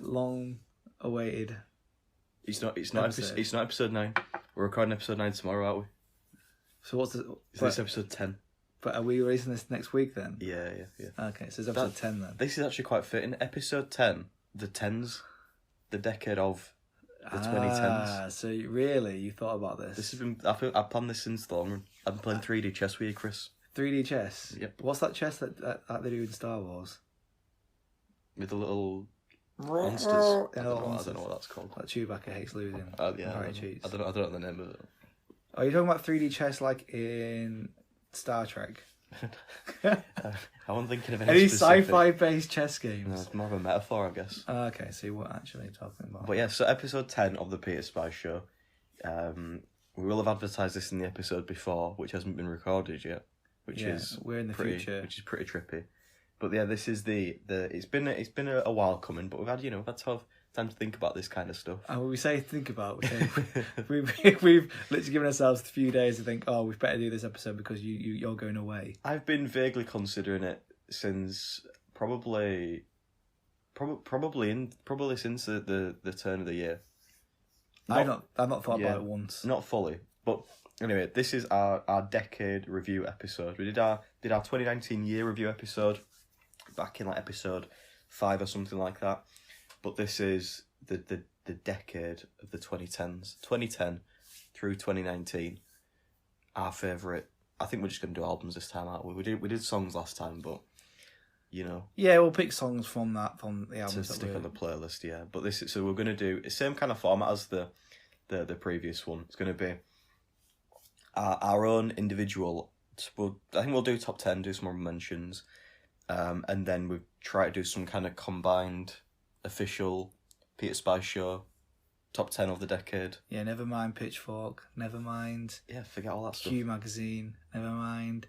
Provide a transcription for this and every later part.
Long awaited. It's not episode 9. We're recording episode 9 tomorrow, aren't we? So what's the? This episode 10. But are we releasing this next week then? Yeah. Okay, so it's episode 10 then. This is actually quite fitting. Episode 10, the tens, the decade of the 2010s. So you thought about this? This has been. I've planned this since the long run. I've been playing 3D chess with you, Chris. 3D chess. Yep. What's that chess that they do in Star Wars? With the little monsters. I don't know what that's called. Like Chewbacca hates losing. Oh yeah. I don't know the name of it. Are you talking about 3D chess like in Star Trek? I wasn't thinking of any sci-fi based chess games. No, it's more of a metaphor, I guess. Okay, so what actually you're talking about? But yeah, so episode 10 of the Peter Spice Show. We will have advertised this in the episode before, which hasn't been recorded yet. We're in the future, which is pretty trippy. But yeah, this is it's been a while coming, but we've had to have time to think about this kind of stuff. And when we say think about, we've literally given ourselves a few days to think, oh, we've better do this episode because you're going away. I've been vaguely considering it since probably since the turn of the year. I've not thought about it once. Not fully, but anyway, this is our decade review episode. We did our 2019 year review episode back in like episode 5 or something like that. But this is the decade of the 2010s. 2010 through 2019. Our favourite. I think we're just going to do albums this time, aren't we? We did songs last time, but Yeah, we'll pick songs from the albums to stick on the playlist. Yeah, but so we're going to do the same kind of format as the previous one. It's going to be our own individual. I think we'll do top 10, do some more mentions, and then we try to do some kind of combined official Peter Spice Show top 10 of the decade. Yeah, never mind Pitchfork, never mind. Yeah, forget all that stuff. Q Magazine, never mind.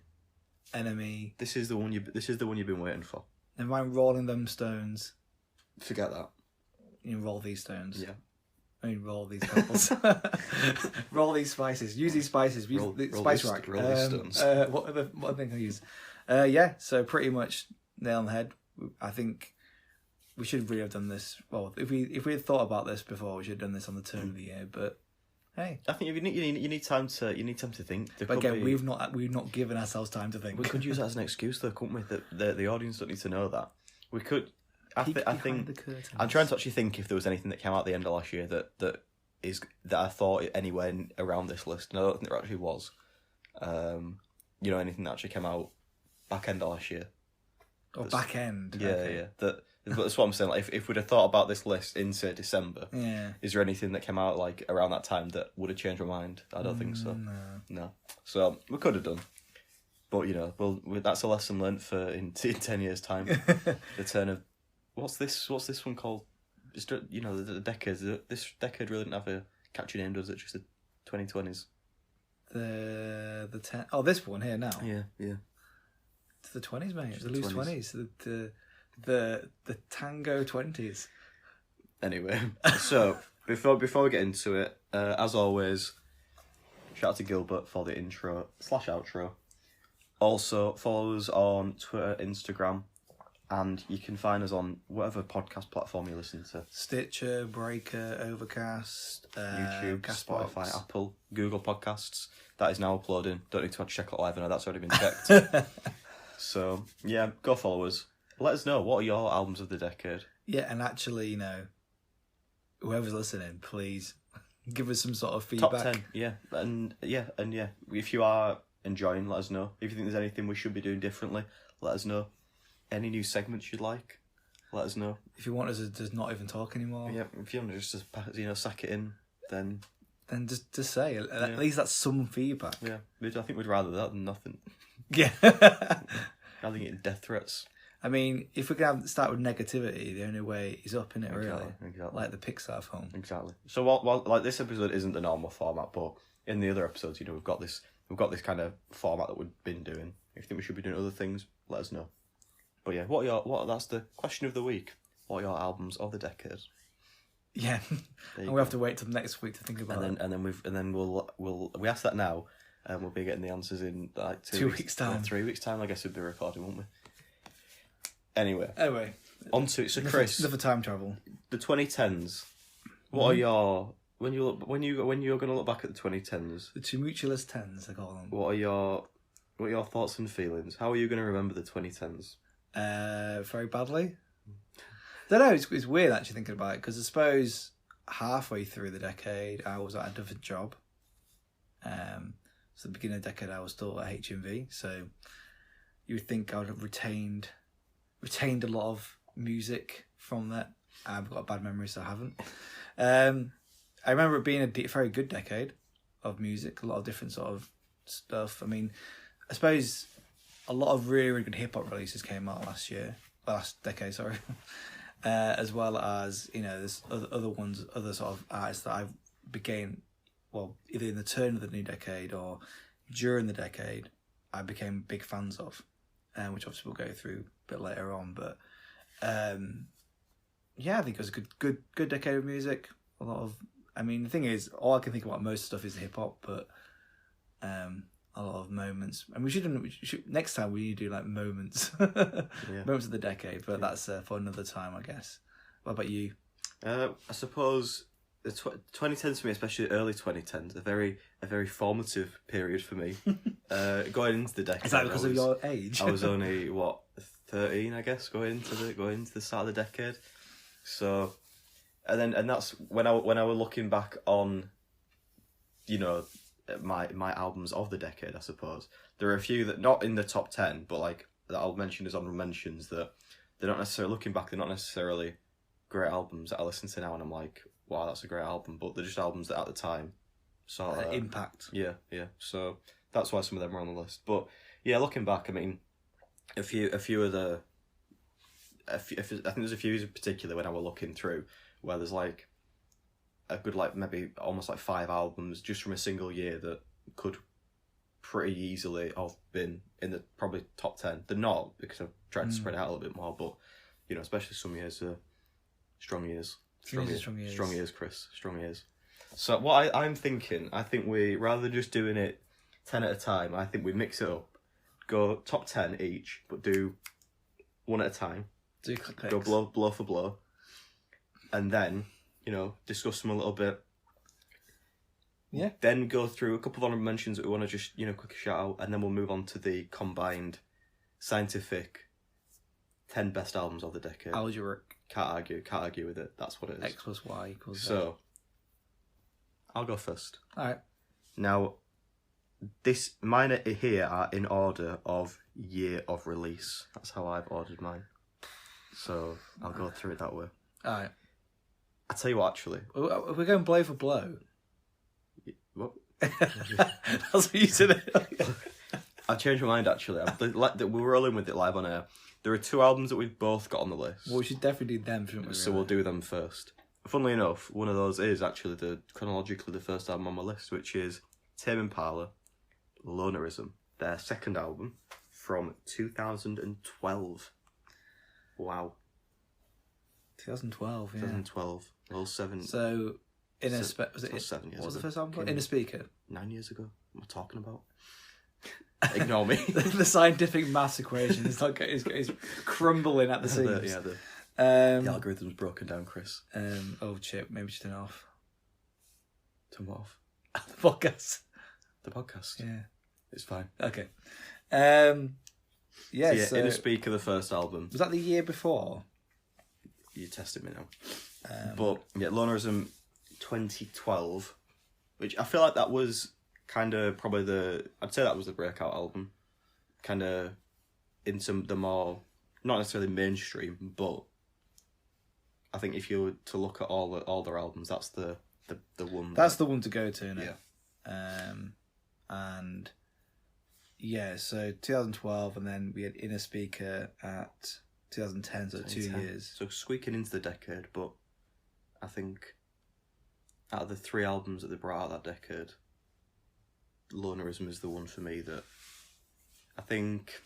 Enemy. This is the one you've been waiting for. Never mind Rolling Them Stones. Forget that. You know, roll these stones. Yeah. I mean, roll these couples. Roll these spices. Use these spices. Use the spice rack. Roll these stones. What other thing can I use? Yeah, so pretty much nail on the head. I think we should really have done this. Well, if we had thought about this before, we should have done this on the turn of the year. But hey, I think you need time to think. But again, we've not given ourselves time to think. We could use that as an excuse, though, couldn't we? That the audience don't need to know that. We could. I think I'm trying to actually think if there was anything that came out at the end of last year that I thought anywhere around this list. And I don't think there actually was. Anything that actually came out back end of last year. Or back end. Yeah, okay. yeah. That's what I'm saying. Like, if we'd have thought about this list in, say, December, is there anything that came out like around that time that would have changed my mind? I don't think so. No. So we could have done, but that's a lesson learnt for in 10 years' time. The turn of what's this one called? Just the decades. This decade really didn't have a catchy name, does it? Just the 2020s. The 10. Oh, this one here now. Yeah. It's the 20s, mate. It's the loose 20s. The tango 20s. Anyway, so before we get into it, as always, shout out to Gilbert for the intro / outro. Also, follow us on Twitter, Instagram, and you can find us on whatever podcast platform you listen to. Stitcher, Breaker, Overcast, YouTube, Castbox. Spotify, Apple, Google Podcasts. That is now uploading. Don't need to check it live, I know that's already been checked. So, yeah, go follow us. Let us know, what are your albums of the decade? Yeah, and actually, whoever's listening, please give us some sort of feedback. Top 10, yeah. And if you are enjoying, let us know. If you think there's anything we should be doing differently, let us know. Any new segments you'd like, let us know. If you want us to just not even talk anymore. Yeah, if you want to just sack it in, then just say. At least that's some feedback. Yeah, I think we'd rather that than nothing. Yeah. Rather than getting death threats. I mean, if we can start with negativity, the only way is up, innit, really? Exactly. Like the Pixar film. Exactly. So while like this episode isn't the normal format, but in the other episodes, we've got this kind of format that we've been doing. If you think we should be doing other things, let us know. But yeah, that's the question of the week. What are your albums of the decade? Yeah. And we have to wait till next week to think about it. And then we'll ask that now. We'll be getting the answers in like 2 weeks' time. 3 weeks' time, I guess we'll be recording, won't we? Anyway, on to Chris. Another time travel. The 2010s. What are your when you're going to look back at the 2010s? The tumultuous tens, I call them. What are your thoughts and feelings? How are you going to remember the 2010s? Very badly. I don't know. It's weird actually thinking about it, because I suppose halfway through the decade I was at a different job. So the beginning of the decade I was still at HMV. So you would think I would have retained a lot of music from that. I've got a bad memory, so I haven't. I remember it being a very good decade of music, a lot of different sort of stuff. I mean, I suppose a lot of really, really good hip-hop releases came out last decade, sorry. As well as, there's other sort of artists that I've became, well, either in the turn of the new decade or during the decade, I became big fans of, which obviously we'll go through a bit later on. But I think it was a good decade of music. A lot of, the thing is, all I can think about most stuff is hip hop, but a lot of moments. And we should next time we do like moments, moments of the decade. But that's for another time, I guess. What about you? I suppose the 2010s for me, especially early 2010s, a very formative period for me. Going into the decade, is that because of your age? I was only 13, I guess, going into the start of the decade. So, and that's when I was looking back on, my albums of the decade. I suppose there are a few that not in the top 10, but like that I'll mention as honorable mentions, that they're not necessarily, looking back, they're not necessarily great albums that I listen to now and I'm like, wow, that's a great album, but they're just albums that at the time sort of impact. Yeah. So that's why some of them are on the list. But yeah, looking back, I mean, I think there's a few in particular when I was looking through where there's like a good, like maybe almost like 5 albums just from a single year that could pretty easily have been in the probably top 10. They're not, because I've tried to spread it out a little bit more, but especially some years are strong years. Strong years, Chris. Strong years. So what I'm thinking, I think we, rather than just doing it 10 at a time, I think we mix it up. Go top 10 each, but do one at a time. Go blow for blow. And then, discuss them a little bit. Yeah. Then go through a couple of honourable mentions that we want to just, quick shout out, and then we'll move on to the combined scientific 10 best albums of the decade. Algebra. Can't argue with it. That's what it is. X plus Y equals Z. So, I'll go first. Alright. Now, mine here are in order of year of release. That's how I've ordered mine. So, I'll go through it that way. Alright. I'll tell you what, actually. We're going blow for blow. What? That's what you said. I've changed my mind, actually. We're rolling with it live on air. There are 2 albums that we've both got on the list. Well, we should definitely do them, shouldn't we? So we'll do them first. Funnily enough, one of those is actually chronologically the first album on my list, which is Tame Impala, Lonerism, their second album from 2012. Wow. 2012, yeah. 2012. Well, 7. So, was it 7 years What was the ago. first album called? In a Speaker. 9 years ago. What am I talking about? Ignore me. The scientific maths equation is crumbling at the seams. The algorithm's broken down, Chris. Oh, Chip, maybe just turn it off. Turn what off? The podcast. The podcast? Yeah. It's fine. Okay. So In a Speaker, the first album. Was that the year before? You're testing me now. But, yeah, Lonerism 2012, which I feel like that was kind of probably I'd say that was the breakout album. Kind of into the more, not necessarily mainstream, but I think if you were to look at all their albums, that's the one. That's the one to go to, isn't it? Yeah. And yeah, so 2012, and then we had In a Speaker at 2010, so 2 years. So squeaking into the decade, but I think out of the 3 albums that they brought out that decade, Lonerism is the one for me that I think.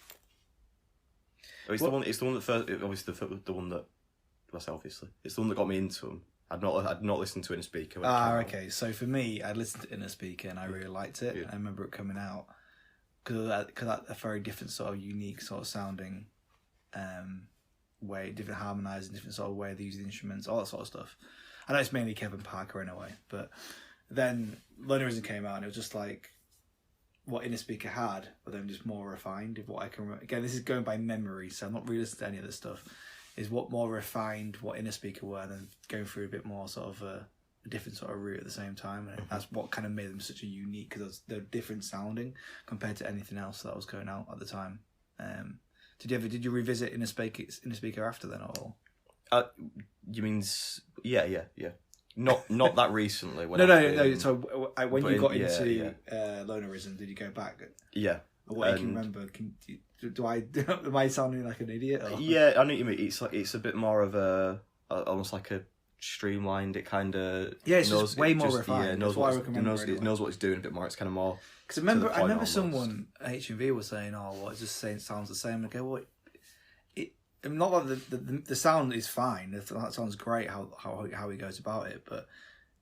It's the one that first. Obviously, the one that. Obviously, it's the one that got me into them. I'd not listened to In a Speaker. Okay. So for me, I listened to In a Speaker and I really liked it. Yeah. I remember it coming out because that a very different sort of unique sort of sounding way, different harmonising, different sort of way they use the instruments, all that sort of stuff. I know it's mainly Kevin Parker in a way, but then Lonerism came out and it was just like what Innerspeaker had, but then just more refined. Of what I can remember. Again, this is going by memory, so I'm not really listening to any of this stuff. Is what more refined what Innerspeaker were, and then going through a bit more sort of a different sort of route at the same time, and that's what kind of made them such a unique, because they're different sounding compared to anything else that was going out at the time. Did you revisit Innerspeaker after then at all? You mean yeah. Not that recently. When no. So when you got into Lonerism, did you go back? Yeah. What can you remember? Am I sounding like an idiot? Or? Yeah, I know what you mean. It's a bit more of a almost like a streamlined. It kind of it's just way more refined. Yeah, knows what it's doing a bit more. It's kind of more. Because I remember someone at HMV was saying, "Oh, well, it just sounds the same." Okay, well, not like the sound is fine. That sounds great. How he goes about it, but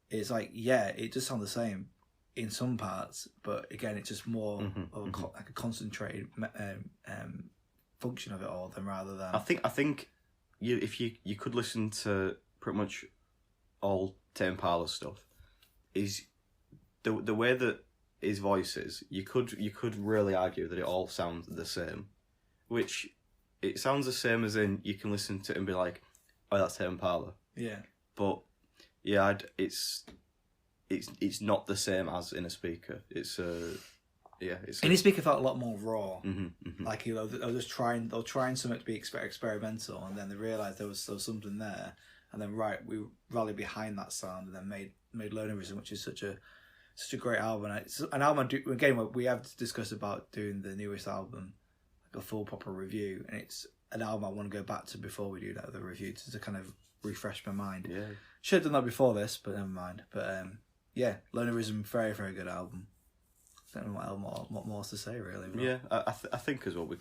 it's like it just sounds the same in some parts. But again, it's just more of like a concentrated function of it all than rather than. I think if you could listen to pretty much all Tame Impala stuff, is the way that his voice is. You could really argue that it all sounds the same, which. It sounds the same as in you can listen to it and be like, "Oh, that's Tame Impala." Yeah. But it's not the same as Innerspeaker. It's Innerspeaker felt a lot more raw. Like they'll trying something to be experimental, and then they realised there was something there, and then we rallied behind that sound, and then made Lonerism, which is such a great album. And it's an album we have discussed about doing the newest album. A full proper review, and it's an album I want to go back to before we do that other review to kind of refresh my mind. Yeah, should have done that before this, but never mind. But Lonerism, very very good album. Don't know what more to say really. But... Yeah, I think as well we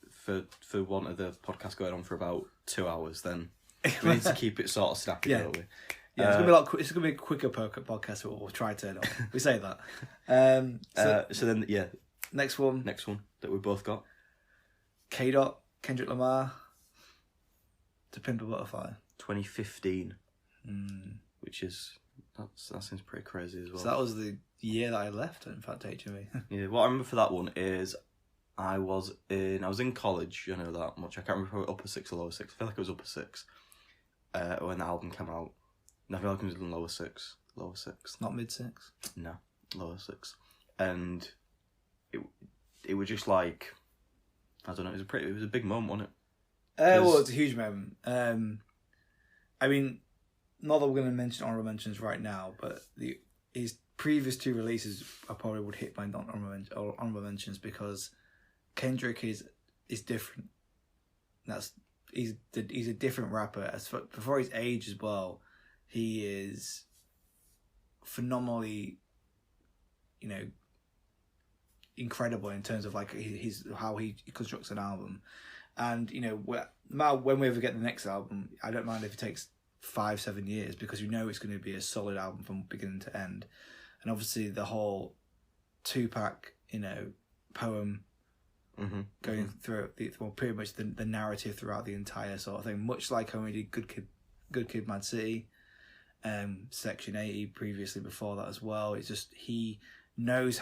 for one of the podcast going on for about 2 hours, then we need to keep it sort of snappy, don't we? Yeah, it's gonna be a quicker podcast. We'll try to turn on. We say that. So then Next one that we both got. K-Dot, Kendrick Lamar, To Pimp a Butterfly. 2015. Which is, that seems pretty crazy as well. So that was the year that I left, in fact, HMV. Yeah, what I remember for that one is I was in college, you know that much. I can't remember if I was upper 6 or lower 6. I feel like it was upper 6 when the album came out. And I feel like it was in lower 6. Lower 6. Not mid 6? No, lower 6. And... It was just like, I don't know. It was a big moment, wasn't it? Well, it's a huge moment. I mean, not that we're going to mention honorable mentions right now, but his previous 2 releases I probably would hit my honorable mentions because Kendrick is different. He's a different rapper. For his age as well, he is phenomenally, incredible in terms of like how he constructs an album, and when we ever get the next album, I don't mind if it takes 5-7 years because it's going to be a solid album from beginning to end. And obviously the whole 2-pack poem going through pretty much the narrative throughout the entire sort of thing, much like when we did Good Kid, Mad City, Section 80 previously before that as well. It's just he knows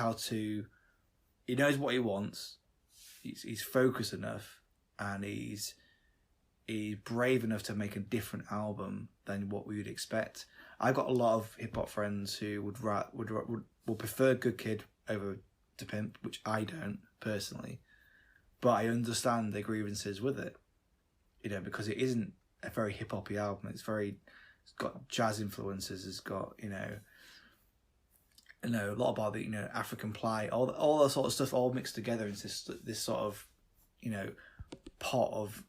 what he wants. He's focused enough, and he's brave enough to make a different album than what we would expect. I've got a lot of hip hop friends who would prefer Good Kid over To Pimp, which I don't personally, but I understand their grievances with it. Because it isn't a very hip hoppy album. It's got jazz influences. It's got a lot about the African plight, all that sort of stuff, all mixed together into this sort of pot of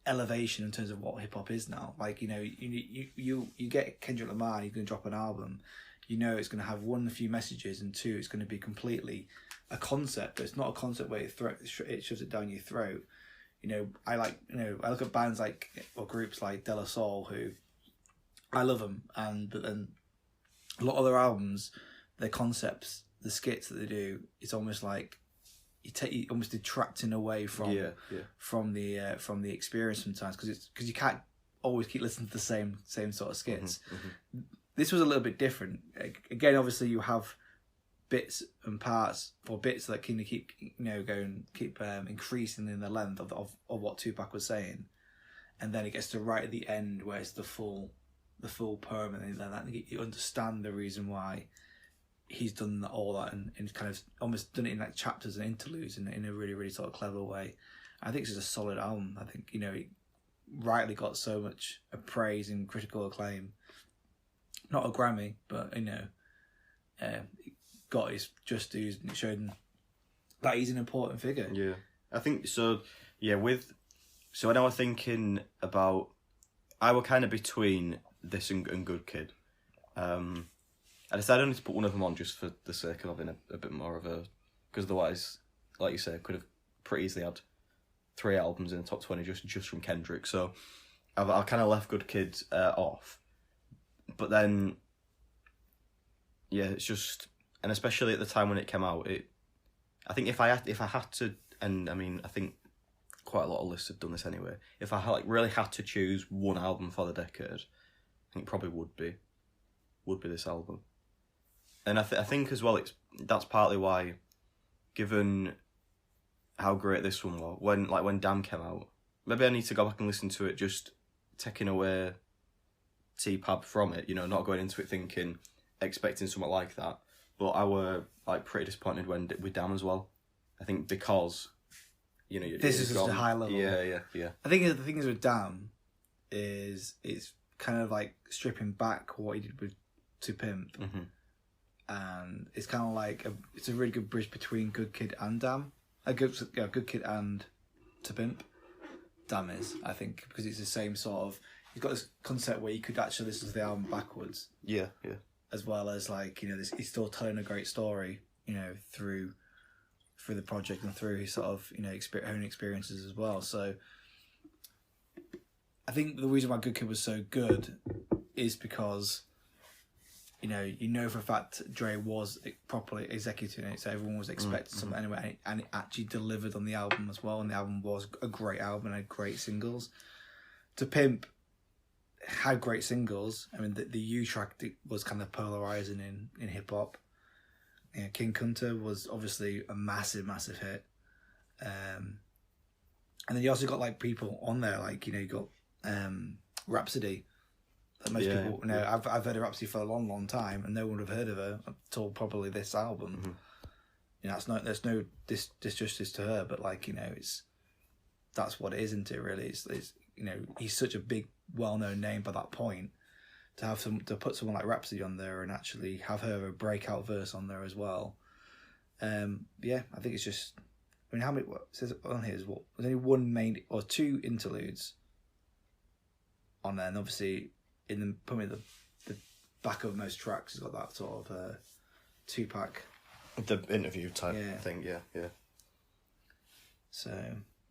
elevation in terms of what hip hop is now. Like you get Kendrick Lamar, and he's going to drop an album. It's going to have a few messages, and 2, it's going to be completely a concept. But it's not a concept where it shoves it down your throat. I look at bands or groups like De La Soul, who I love them, but then a lot of their albums, their concepts, the skits that they do, it's almost like you almost detracting away from the experience sometimes because you can't always keep listening to the same sort of skits. This was a little bit different. Again, obviously you have bits and parts or bits that kind of keep increasing in the length of what Tupac was saying, and then it gets to right at the end where it's the full poem, and then you understand the reason why he's done all that and kind of almost done it in like chapters and interludes in a really, really sort of clever way. I think it's just a solid album. I think, it rightly got so much praise and critical acclaim. Not a Grammy, but, got his just dues, and it showed that he's an important figure. Yeah. I think so, so when I was thinking about, I were kind of between this and Good Kid. I decided only to put one of them on just for the sake of having a bit more of a... Because otherwise, like you say, could have pretty easily had 3 albums in the top 20 just from Kendrick. So I've kind of left Good Kid off. But then, it's just... And especially at the time when it came out, I think if I had to... And I mean, I think quite a lot of lists have done this anyway. If I really had to choose one album for the decade, I think it probably would be this album. And I think as well, that's partly why, given how great this one was, when Damn came out, maybe I need to go back and listen to it, just taking away T-Pab from it, not going into it expecting something like that. But I were pretty disappointed with Damn as well. I think because, this is just a high level. Yeah. I think the thing is with Damn is it's kind of like stripping back what he did with To Pimp. And it's kind of like it's a really good bridge between Good Kid and Damn. Good Kid and To Pimp. Damn is, I think, because it's the same sort of... He's got this concept where you could actually listen to the album backwards. Yeah. As well as he's still telling a great story, through the project and through his sort of, own experiences as well. So I think the reason why Good Kid was so good is because... for a fact Dre was properly executing it, so everyone was expecting something anyway, and it actually delivered on the album as well, and the album was a great album and had great singles. To Pimp had great singles. I mean, the U track was kind of polarizing in hip hop. King Kunta was obviously a massive hit, and then you also got people on there you got Rhapsody. That most people know. I've heard of Rhapsody for a long time, and no one would have heard of her until probably this album. There's no disjustice to her, but that's what it is, isn't it? Really, it's he's such a big, well-known name by that point. To put someone like Rhapsody on there and actually have her a breakout verse on there as well. I think it's just. I mean, how many? What it says on here is what? There's only one main or 2 interludes on there, and obviously. Probably the back of most tracks has got that sort of Tupac. The interview type thing, yeah. So,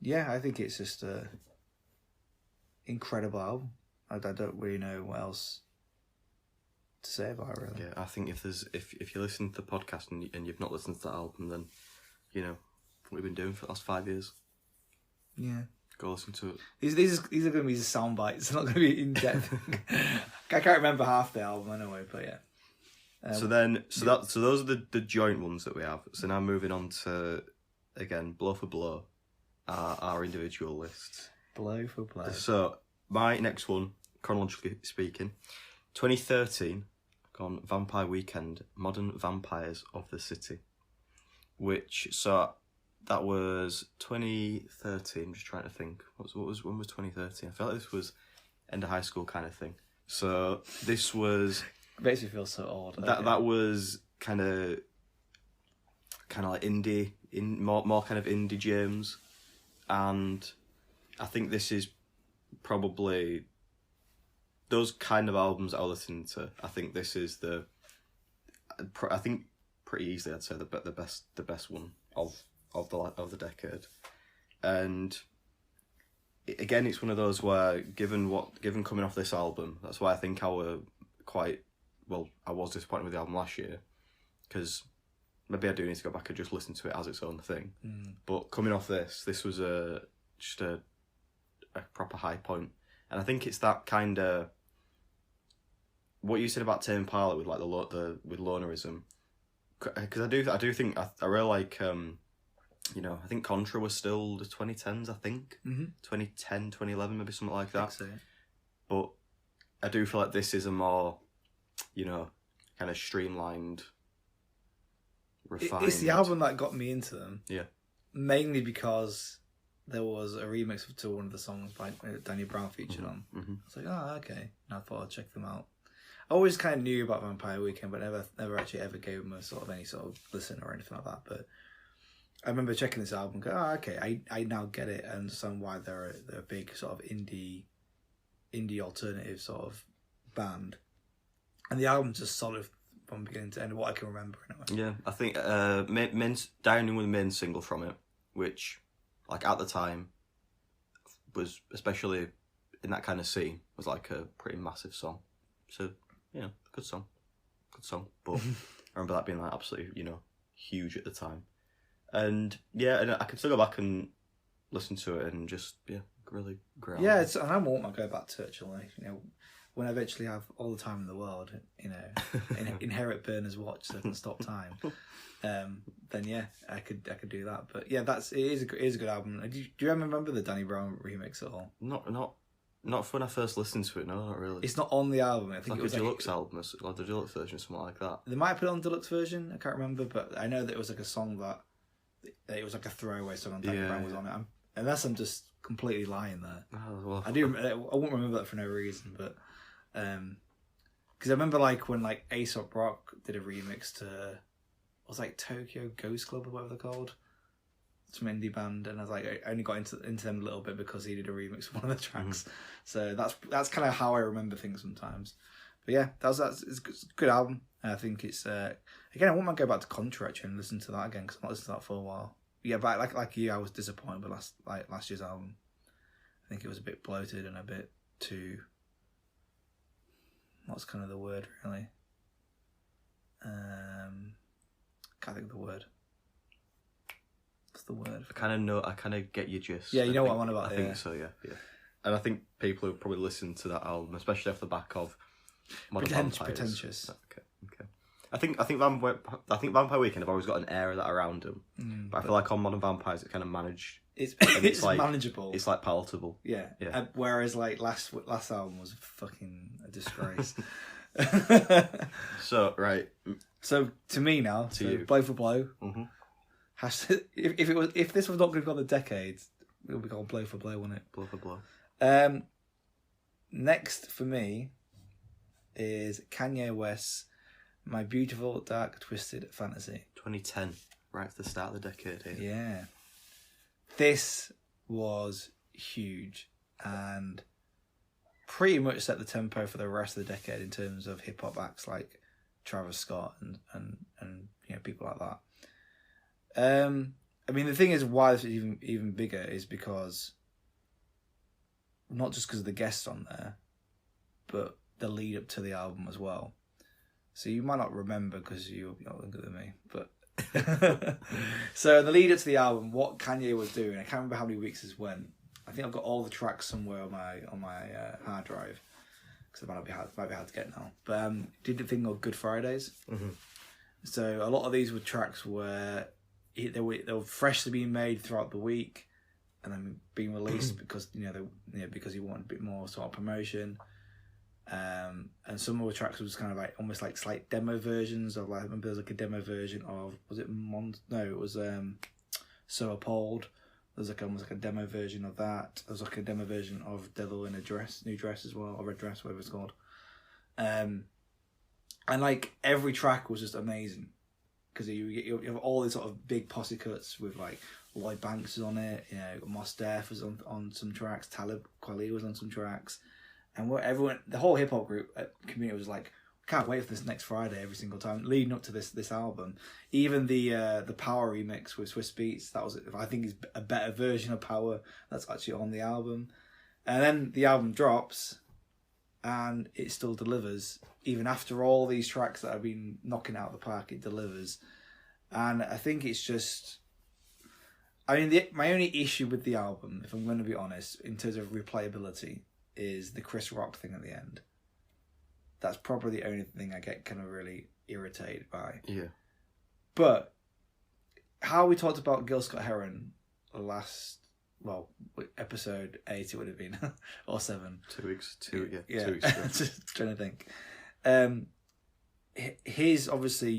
I think it's just a incredible album. I don't really know what else to say about it, really. Yeah, I think if you listen to the podcast and you've not listened to that album, then, what we've been doing for the last 5 years. Yeah. Go listen to it. These are going to be the sound bites. It's not going to be in depth. I can't remember half the album anyway, but yeah. So those are the joint ones that we have. So now moving on to, again, blow for blow, our individual lists. Blow for blow. So my next one, chronologically speaking, 2013, on Vampire Weekend, Modern Vampires of the City, that was 2013. I'm just trying to think. When was 2013? I felt like this was end of high school kind of thing. So this was... It makes me feel so old. That was kind of like indie, more kind of indie James, and I think this is probably those kind of albums I was listening to. I think this is I think pretty easily I'd say the best one of the decade, and again it's one of those where given coming off this album, that's why I think I was disappointed with the album last year, because maybe I do need to go back and just listen to it as its own thing. But coming off this was just a proper high point, and I think it's that kind of what you said about Tame Impala with like with Lonerism, because I do think I really like I think Contra was still the 2010s, I think 2010, 2011, maybe something like that. I think so. But I do feel like this is a more kind of streamlined, refined. It's the album that got me into them. Yeah. Mainly because there was a remix to one of the songs by Danny Brown featured on. I was like, oh, okay. And I thought I'd check them out. I always kind of knew about Vampire Weekend, but never actually ever gave them any sort of listen or anything like that. But I remember checking this album and go, oh, okay, I now get it and understand why they're a big sort of indie alternative sort of band. And the album's just solid from beginning to end, what I can remember anyway. Yeah, I think Downing was the main single from it, which, like, at the time, was, especially in that kind of scene, was like a pretty massive song. So, good song. But I remember that being like absolutely, huge at the time. And and I can still go back and listen to it and just, really great. Yeah, and I want to go back to it actually. When I eventually have all the time in the world, inherit Burner's watch so I can stop time. Then I could do that. But yeah, it is a good album. Do you remember the Danny Brown remix at all? Not when I first listened to it. No, not really. It's not on the album. I think like it was a deluxe album, or the deluxe version, or something like that. They might put it on the deluxe version. I can't remember, but I know that it was like a song that it was like a throwaway song. And Danny Brown was on it. Unless I'm just completely lying there. Oh, well. I won't remember that for no reason, but because I remember like when like Aesop Rock did a remix to it was like Tokyo Ghost Club or whatever they're called, some indie band, and I was like I only got into them a little bit because he did a remix of one of the tracks. So that's kind of how I remember things sometimes. But yeah, it's a good album. I think it's again I want to go back to Contra actually and listen to that again because I've not listened to that for a while. Yeah, but like you, I was disappointed with last year's album. I think it was a bit bloated and a bit too. What's kind of the word really? Can't think of the word. What's the word? I kind of get your gist. Yeah, you know what I'm on about. I think so. Yeah. And I think people who probably listened to that album, especially off the back of Modern Vampires. Pretentious. Okay. I think Vampire Weekend have always got an air of that around them, but I feel like on Modern Vampires it kind of managed. It's like, manageable. It's like palatable. Yeah. Whereas like last album was fucking a disgrace. So right. So to me now, to you, blow for blow. If this was not going to go on the decades, it would be called blow for blow, wouldn't it? Blow for blow. Next for me is Kanye West's My Beautiful Dark Twisted Fantasy. 2010, right at the start of the decade here. Yeah. This was huge and pretty much set the tempo for the rest of the decade in terms of hip hop acts like Travis Scott and people like that. I mean, the thing is why this is even bigger is because not just because of the guests on there, but the lead up to the album as well. So you might not remember because you're not younger than me, but so the lead up to the album, what Kanye was doing, I can't remember how many weeks this went. I think I've got all the tracks somewhere on my hard drive because it might be hard to get now. But did the thing called Good Fridays. So a lot of these were tracks where they were freshly being made throughout the week, and then being released because because he wanted a bit more sort of promotion. And some of the tracks was kind of like almost like slight demo versions of like I remember there was like a demo version of it was So Appalled. There's like almost like a demo version of that. There's like a demo version of Devil in a New Dress as well, or Red Dress, whatever it's called. And like every track was just amazing because you have all these sort of big posse cuts with like Lloyd Banks is on it, Mos Def was on some tracks, Talib Kweli was on some tracks. And the whole hip hop group community was like, can't wait for this next Friday every single time leading up to this album. Even the Power remix with Swiss Beats, that was I think is a better version of Power that's actually on the album. And then the album drops, and it still delivers even after all these tracks that have been knocking out of the park. It delivers, And I think it's just... I mean, my only issue with the album, if I'm going to be honest, in terms of replayability, is the Chris Rock thing at the end. That's probably the only thing I get kind of really irritated by. Yeah. But how we talked about Gil Scott-Heron last, episode 8 it would have been, or 7. 2 weeks. 2 Yeah. weeks ago. Just trying to think. His obviously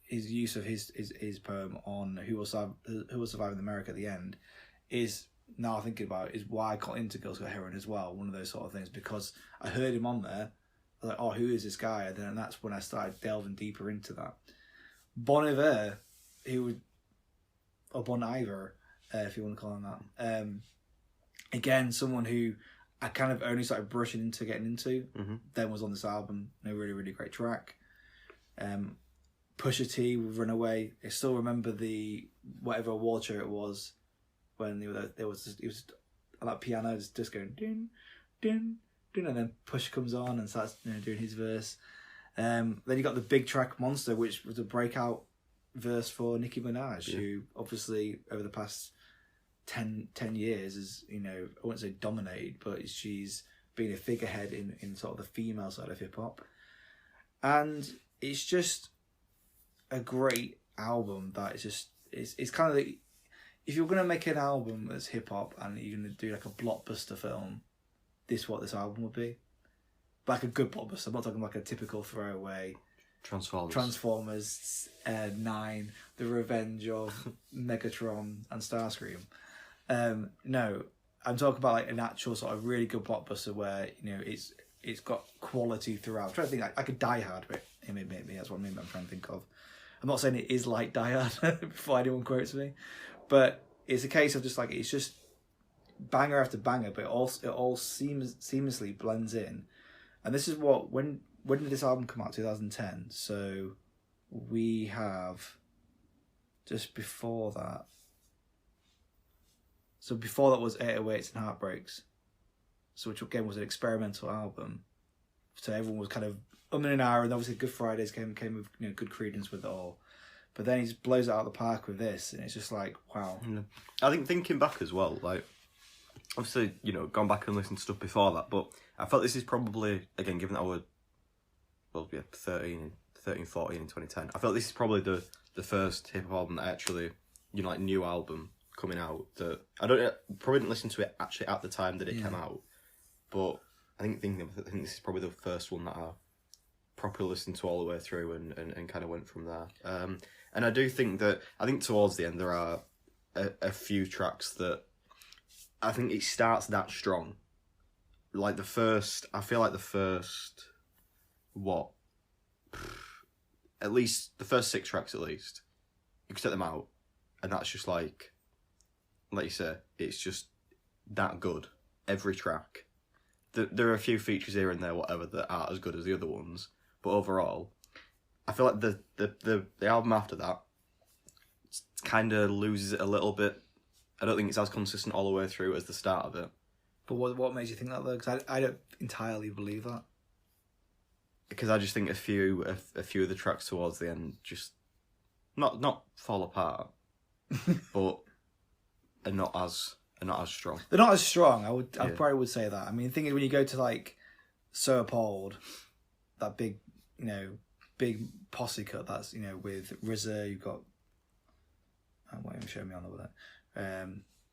his use of his poem on Who Will Survive in America at the end is, now thinking about it, is why I got into Gil Scott-Heron as well. One of those sort of things, because I heard him on there. I was like, oh, who is this guy? And then that's when I started delving deeper into that. Bon Iver, or Bon Iver, if you want to call him that. Again, someone who I kind of only started brushing into, getting into, then was on this album. A really, really great track. Pusha T with Runaway. I still remember the whatever award show it was when he was on that piano just going ding, ding, ding, and then Pusha comes on and starts doing his verse. Then you got the big track Monster, which was a breakout verse for Nicki Minaj, who obviously over the past 10 years has, I wouldn't say dominated, but she's been a figurehead in sort of the female side of hip hop. And it's just a great album that is just, it's kind of like, if you're going to make an album that's hip hop and you're going to do like a blockbuster film, this is what this album would be. Like a good blockbuster. I'm not talking like a typical throwaway Transformers 9, The Revenge of Megatron and Starscream. No, I'm talking about like an actual sort of really good blockbuster where it's got quality throughout. I'm trying to think like a Die Hard, but maybe that's what I'm trying to think of. I'm not saying it is like Die Hard before anyone quotes me, but it's a case of just like it's just banger after banger, but it all seamlessly blends in. And this is what when did this album come out? 2010. So we have just before that. So before that was 808s and Heartbreaks. So which again was an experimental album. So everyone was kind of and ahhing, and obviously Good Fridays came with good credence with it all. But then he just blows it out of the park with this, and it's just like, wow. I think thinking back as well, like obviously, gone back and listened to stuff before that, but I felt this is probably, again, given that I was 13, 14 in 2010, I felt this is probably the first hip hop album that actually, like new album coming out that I probably didn't listen to it actually at the time that it came out, but I think this is probably the first one that I properly listened to all the way through and kind of went from there. And I do think that, towards the end there are a few tracks that I think it starts that strong. Like I feel like the first, at least the first 6 tracks at least, you can set them out, and that's just like you say, it's just that good. Every track. There are a few features here and there, whatever, that aren't as good as the other ones, but overall, I feel like the album after that kind of loses it a little bit. I don't think it's as consistent all the way through as the start of it. But what makes you think that though? Because I don't entirely believe that. Because I just think a few of the tracks towards the end just not fall apart, but are not as strong. They're not as strong. I probably would say that. I mean, the thing is, when you go to like So Appalled, that big posse cut that's with RZA, you've got I won't even show me on with it.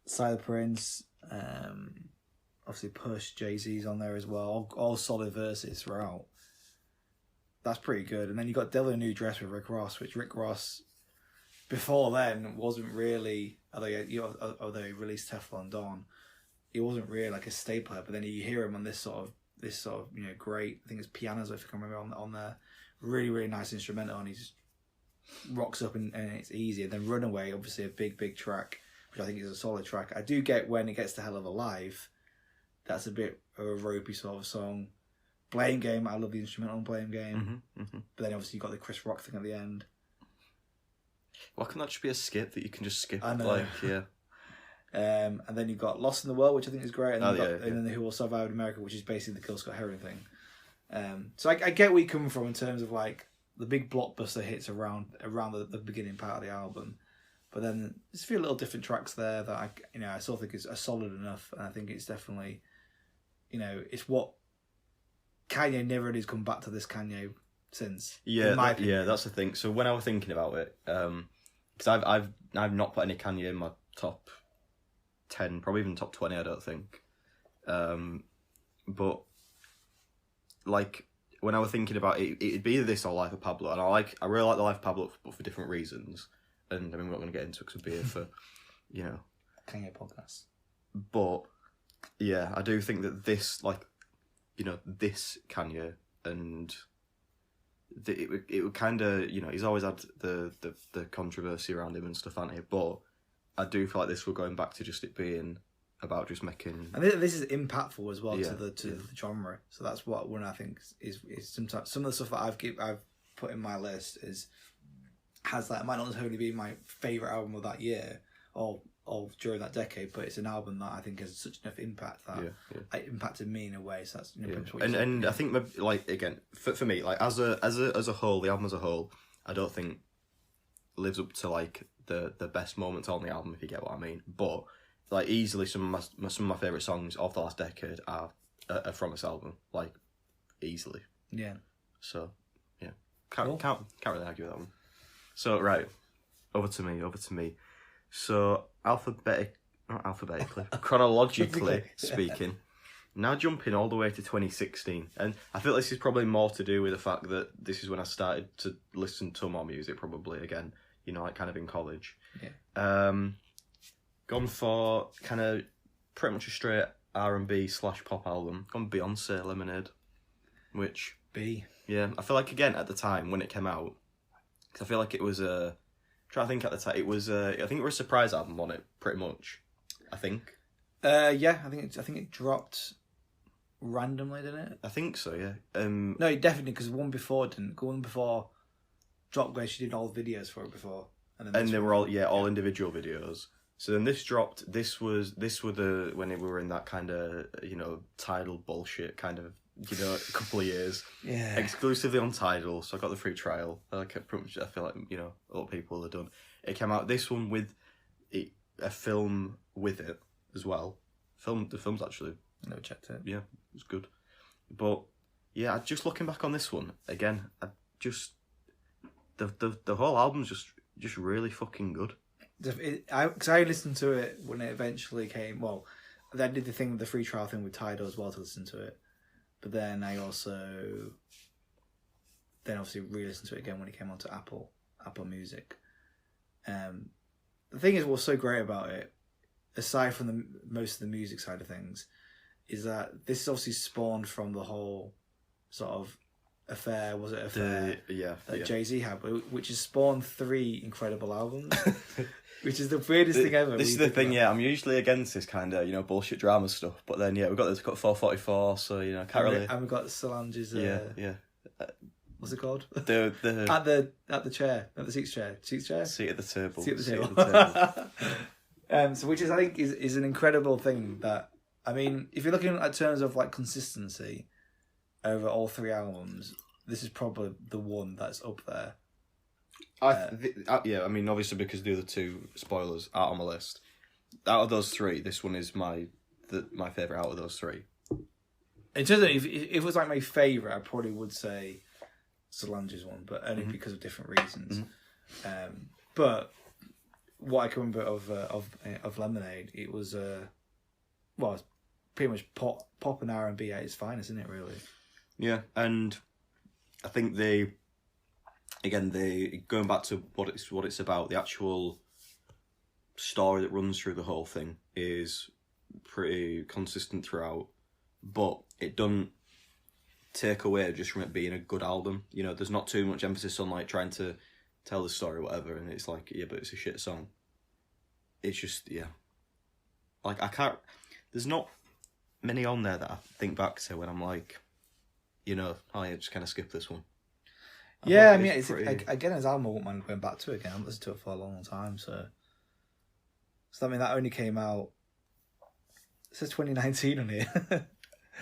Cyler Prince, obviously Push, Jay-Z's on there as well. All solid verses throughout. That's pretty good. And then you got Devil in a New Dress with Rick Ross, which Rick Ross before then wasn't really, although he released Teflon Don, he wasn't really like a staple. But then you hear him on this sort of great, I think it's pianos if I can remember on there, really really nice instrumental, and he just rocks up and it's easy. And then Runaway, obviously a big track, which I think is a solid track. I do get when it gets to Hell of a Life, that's a bit of a ropey sort of song. Blame Game, I love the instrumental on Blame Game. But then obviously you got the Chris Rock thing at the end. Why can't that just be a skip that you can just skip? I know. Like, yeah. And then you've got Lost in the World, which I think is great. And, and then Who Will Survive in America, which is basically the Gil Scott-Heron thing. So I get where you're coming from in terms of like the big blockbuster hits around the beginning part of the album. But then there's a few little different tracks there that I still think are solid enough, and I think it's definitely, it's what Kanye never really has come back to this Kanye since. Yeah, that's the thing. So when I was thinking about it, because I've not put any Kanye in my top 10, probably even top 20, I don't think. But like when I was thinking about it, it'd be either this or Life of Pablo, and I really like the Life of Pablo, but for different reasons. And I mean, we're not going to get into it because we'll be here for, Kanye podcast. But yeah, I do think that this, this Kanye, and it would kind of, he's always had the controversy around him and stuff, hasn't he? But I do feel like this, we're going back to just it being about just making. And this is impactful as well to the genre. So that's what I think is sometimes some of the stuff that I've put in my list has that. It might not necessarily be my favourite album of that year or during that decade, but it's an album that I think has such enough impact that it impacted me in a way. So that's I think again for me, like as a whole, the album as a whole, I don't think lives up to like the best moments on the album, if you get what I mean. But like easily some of my favourite songs of the last decade are from this album, like easily. Yeah. So yeah, can't really argue with that one. So, right, over to me. So, chronologically speaking, now jumping all the way to 2016. And I feel this is probably more to do with the fact that this is when I started to listen to more music, probably, again, like kind of in college. Yeah. Gone for kind of pretty much a straight R&B / pop album. Gone Beyonce, Lemonade, which... Yeah, I feel like, again, at the time, when it came out, I feel like it was trying to think at the time. It was I think it was a surprise album on it, pretty much. I think. Yeah, I think it dropped randomly, didn't it? I think so. Yeah. No, it definitely, because one before dropped where she did all the videos for it before, and they were all individual videos. So then this dropped. This were when we were in that kind of Tidal bullshit kind of. A couple of years, exclusively on Tidal, so I got the free trial. I feel like a lot of people have done. It came out this one with a film with it as well. The film's actually never checked it. Yeah, it was good. But yeah, just looking back on this one again, the whole album's just really fucking good. Because I listened to it when it eventually came. Well, I did the thing with the free trial thing with Tidal as well to listen to it. But then I also obviously re-listened to it again when it came onto Apple Music. The thing is, what's so great about it, aside from most of the music side of things, is that this is obviously spawned from the whole sort of affair. Was it affair? That Jay-Z had, which has spawned 3 incredible albums. Which is the weirdest thing ever. This is the thing, I'm usually against this kind of, bullshit drama stuff. But then, we've got 444, so, can't really... And we've got Solange's... what's it called? At the chair, at the Seats chair. Seat at the table. Seat at the table. So which is, I think, is an incredible thing that... I mean, if you're looking at terms of, like, consistency over all 3 albums, this is probably the one that's up there. I mean, obviously because the other 2 spoilers aren't on my list. Out of those 3, this one is my favourite out of those 3. In terms of if it was like my favourite, I probably would say Solange's one, but only because of different reasons. Mm-hmm. But what I can remember of Lemonade, it was it's pretty much pop and R&B at its finest, isn't it? Really. Yeah, and I think going back to what it's about, the actual story that runs through the whole thing is pretty consistent throughout, but it doesn't take away just from it being a good album. There's not too much emphasis on like trying to tell the story or whatever, and it's like, but it's a shit song. It's just, like there's not many on there that I think back to when I'm like, just kind of skip this one. I mean, again, his album I wouldn't mind going back to it again. I've listened to it for a long time, so I mean, that only came out... It says 2019 on here.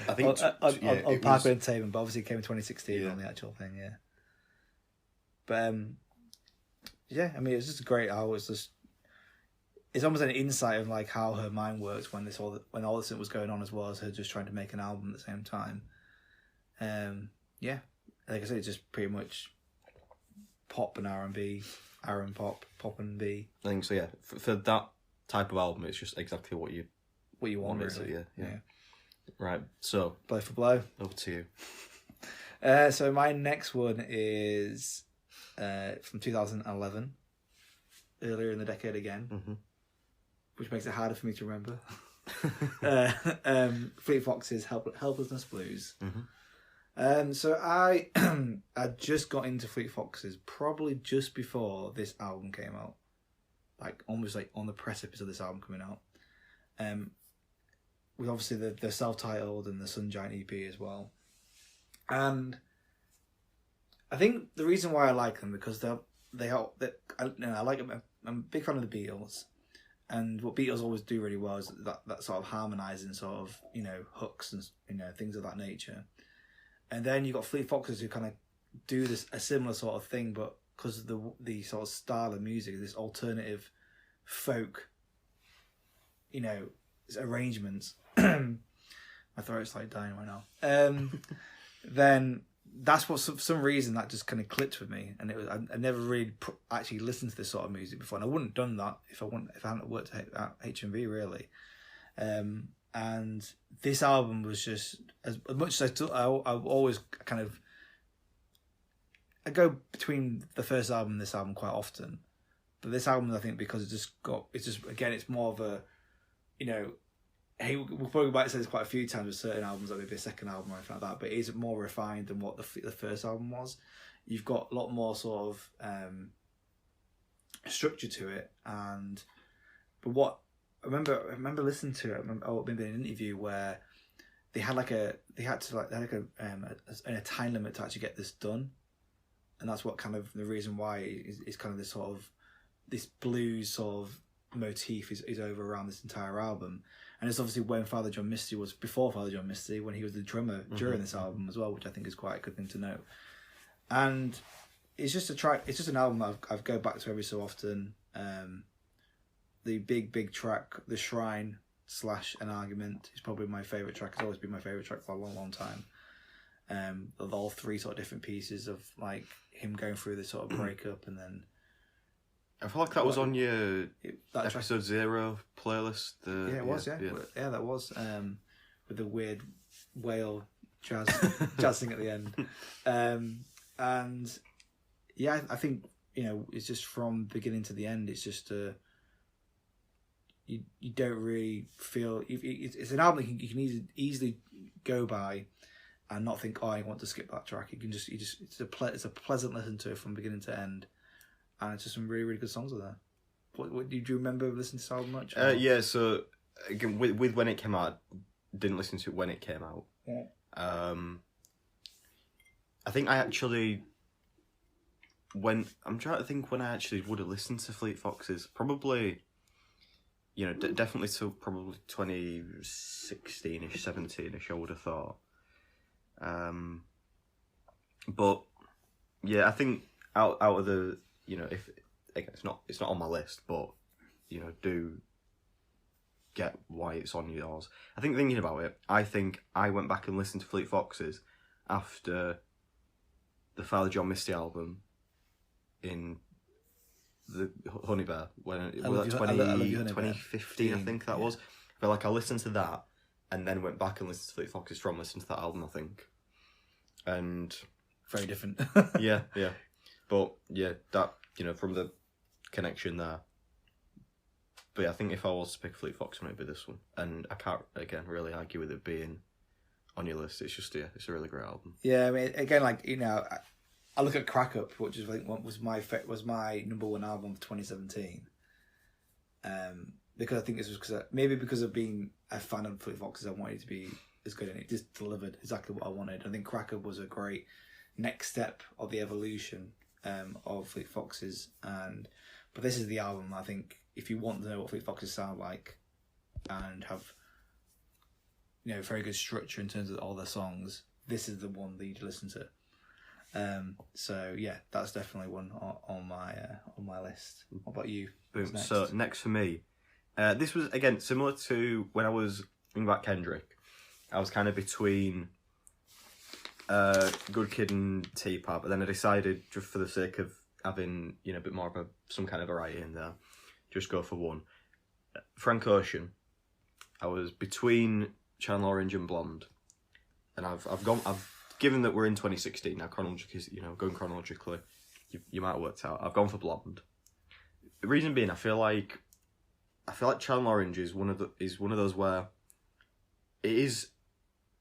I think... on Parkway Entertainment, but obviously it came in 2016 on the actual thing, But yeah, I mean, it's just a great album. It's almost an insight of like how her mind works when all this was going on, as well as her just trying to make an album at the same time. Yeah, like I said, it's just pretty much pop and R&B, pop and B. I think so. Yeah, for that type of album, it's just exactly what you want, really. Yeah. Right. So blow for blow. Over to you. So my next one is from 2011, earlier in the decade again, which makes it harder for me to remember. Fleet Foxes' Helplessness Blues. So I just got into Fleet Foxes probably just before this album came out, like almost like on the precipice of this album coming out. With obviously the self-titled and the Sunshine EP as well. And I think the reason why I like them because I like them. I'm a big fan of the Beatles, and what Beatles always do really well is that sort of harmonising sort of hooks and things of that nature. And then you got Fleet Foxes who kind of do a similar sort of thing, but because of the sort of style of music, this alternative folk, arrangements. My throat's like dying right now. Then that's what for some reason that just kind of clicked with me, and it was I never really actually listened to this sort of music before, and I wouldn't have done that if I hadn't worked at HMV really. And this album was just as much as I always kind of I go between the first album and this album quite often, but this album I think because it's more of a hey, we'll probably might say this quite a few times with certain albums, like maybe a second album or anything like that, but it is more refined than what the first album was. You've got a lot more sort of structure to it, but what I remember listening to it. Maybe an interview where they had a time limit to actually get this done, and that's what kind of the reason why is kind of this sort of this blues sort of motif is over around this entire album. And it's obviously when Father John Misty was before Father John Misty, when he was the drummer during this album as well, which I think is quite a good thing to know. And it's just an album that I go back to every so often. The big track, The Shrine / An Argument, is probably my favourite track. It's always been my favourite track for a long time. Of all three sort of different pieces of like him going through this sort of breakup, and then I feel like that was on your episode 0 playlist. It was. Yeah, that was with the weird whale jazz thing at the end. And yeah, I think it's just from beginning to the end. It's just you don't really feel it's an album you can easily go by and not think, oh, I want to skip that track. You can just it's a pleasant listen to it from beginning to end. And it's just some really, really good songs there. What do you remember listening to this album much? Yeah, so again, with when it came out, didn't listen to it when it came out. Yeah. I think I actually, I'm trying to think when I actually would have listened to Fleet Foxes, probably, definitely to probably 2016-ish, 17-ish, I would have thought. But yeah, I think out of the, if it's not on my list, but do get why it's on yours. I think thinking about it, I think I went back and listened to Fleet Foxes after the Father John Misty album in the Honey Bear when 2015, I think that was. I feel like I listened to that and then went back and listened to Fleet Foxes from listening to that album, I think. And very different. yeah. But yeah, that from the connection there. But yeah, I think if I was to pick Fleet Fox, it might be this one. And I can't again really argue with it being on your list. It's just it's a really great album. Yeah, I mean, again, like I look at Crack Up, which is like what was my number one album of 2017. Because I think this was because of being a fan of Fleet Foxes, I wanted it to be as good, and it just delivered exactly what I wanted. I think Crack Up was a great next step of the evolution of Fleet Foxes, but this is the album. I think if you want to know what Fleet Foxes sound like and have very good structure in terms of all their songs, this is the one that you listen to. So yeah, that's definitely one on my list. What about you? Boom. So next for me, this was again similar to when I was thinking about Kendrick. I was kind of between Good Kid and T-Pop, but then I decided, just for the sake of having a bit more of some kind of variety in there, just go for one. Frank Ocean. I was between Channel Orange and Blonde, and I've given that we're in 2016 now, chronologically, going chronologically, you might have worked out. I've gone for Blonde. The reason being, I feel like Channel Orange is one of those where it is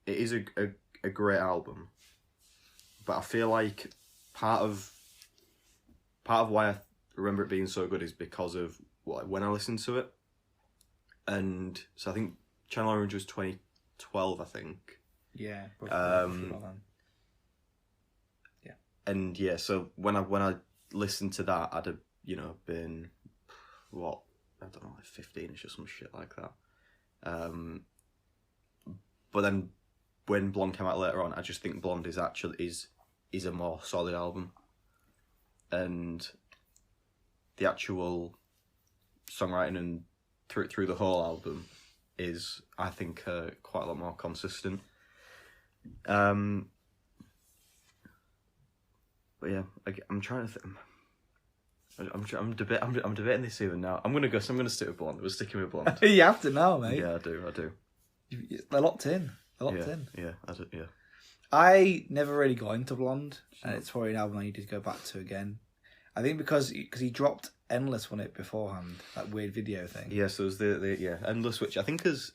a great album, but I feel like part of why I remember it being so good is because of when I listened to it, and so I think Channel Orange was 2012, I think. Yeah. And yeah, so when I listened to that, I'd have been I don't know, like 15ish or some shit like that. But then when Blonde came out later on, I just think Blonde is a more solid album, and the actual songwriting and through the whole album is, I think, quite a lot more consistent. But yeah, I'm trying to think. I'm debating this even now. I'm gonna stick with Blonde. We're sticking with Blonde. You have to now, mate. Yeah, I do. They're locked in. Yeah, I do. Yeah. I never really got into Blonde, and it's probably an album I need to go back to again. I think because he dropped Endless on it beforehand, that weird video thing. Yeah, so it was the Endless, which I think he's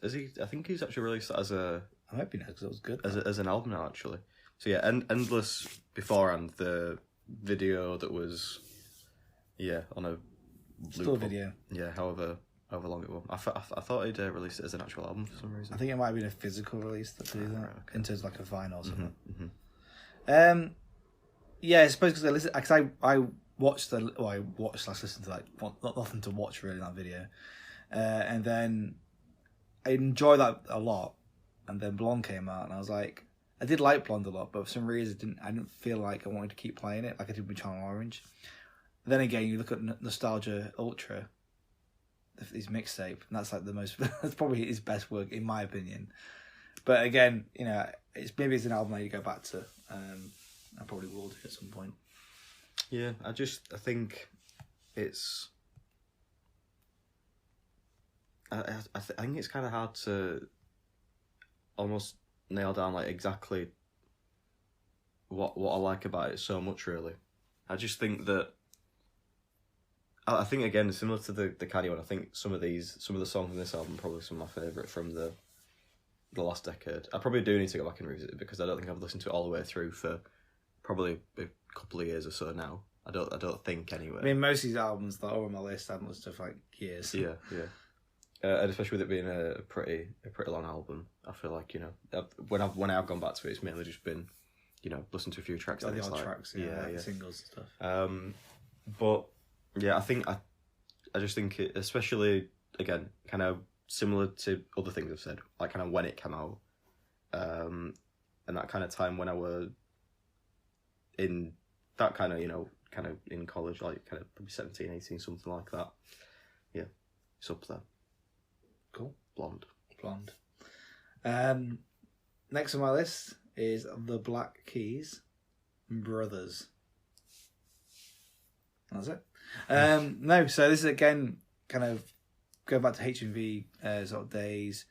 actually released that as a. I hope he knows, because it was good. As an album now, actually. So yeah, Endless beforehand, the video that was, on a still video. Yeah, however long it was. I thought he'd released it as an actual album for some reason. I think it might have been a physical release that did that, okay. In terms of like a vinyl or something. Mm-hmm. Yeah, I suppose because I watched I listened to not nothing to watch really in that video, and then I enjoyed that a lot, and then Blonde came out, and I was like, I did like Blonde a lot, but for some reason I didn't feel like I wanted to keep playing it like I did with Channel Orange. Then again, you look at Nostalgia Ultra, his mixtape, and that's like that's probably his best work in my opinion. But again, maybe it's an album I need to go back to. I probably will do at some point. Yeah, I think it's. I think it's kind of hard to almost nail down like exactly what I like about it so much. Really, I just think that. I think again, similar to the Caddy one, I think some of the songs in this album are probably some of my favourite from the last decade. I probably do need to go back and revisit it because I don't think I've listened to it all the way through for probably a couple of years or so now. I don't think anyway. I mean, most of these albums that are on my list, I haven't listened to for like years. Yeah. And especially with it being a pretty long album, I feel like when I've gone back to it, it's mainly just been listen to a few tracks. The odd tracks, the singles and stuff. But yeah, I just think it, especially again, kind of similar to other things I've said, like kind of when it came out, and that kind of time when I were in that kind of in college, like kind of probably 17, 18, something like that. Yeah, it's up there. Cool. Blonde. Next on my list is the Black Keys Brothers. That's it. No, so this is again kind of going back to HMV sort of days.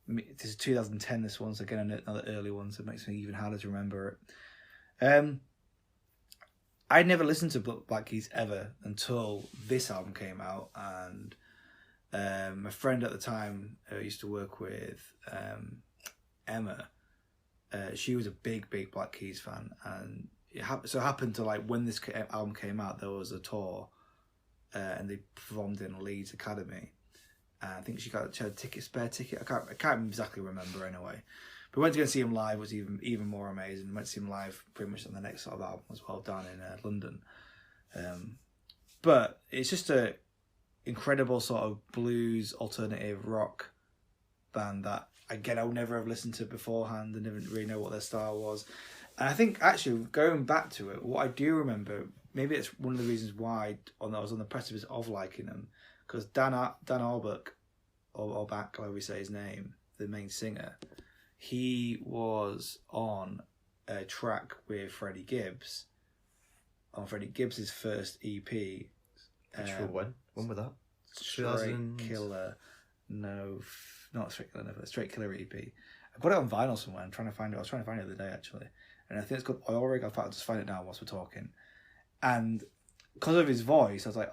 This is 2010. This one, so again another early one, so it makes me even harder to remember it. I'd never listened to Black Keys ever until this album came out, and my friend at the time who I used to work with, Emma, she was a big Black Keys fan, and it happened to like when this album came out, there was a tour, and they performed in Leeds Academy. I think she had a spare ticket. I can't exactly remember anyway. But went to go see him live, was even more amazing. Went to see him live pretty much on the next sort of album as well, down in London. But it's just a incredible sort of blues alternative rock band that again I would never have listened to beforehand and didn't really know what their style was. And I think actually going back to it, what I do remember, maybe it's one of the reasons why I was on the precipice of liking them, because Dan Auerbach, or back, however we say his name, the main singer, he was on a track with Freddie Gibbs on Freddie Gibbs's first EP. When was that? Straight Killer. No, not Straight Killer. No, Straight Killer EP. I got it on vinyl somewhere. I'm trying to find it. I was trying to find it the other day actually, and I think it's called Oil Rig. I'll just find it now whilst we're talking. And because of his voice, I was like,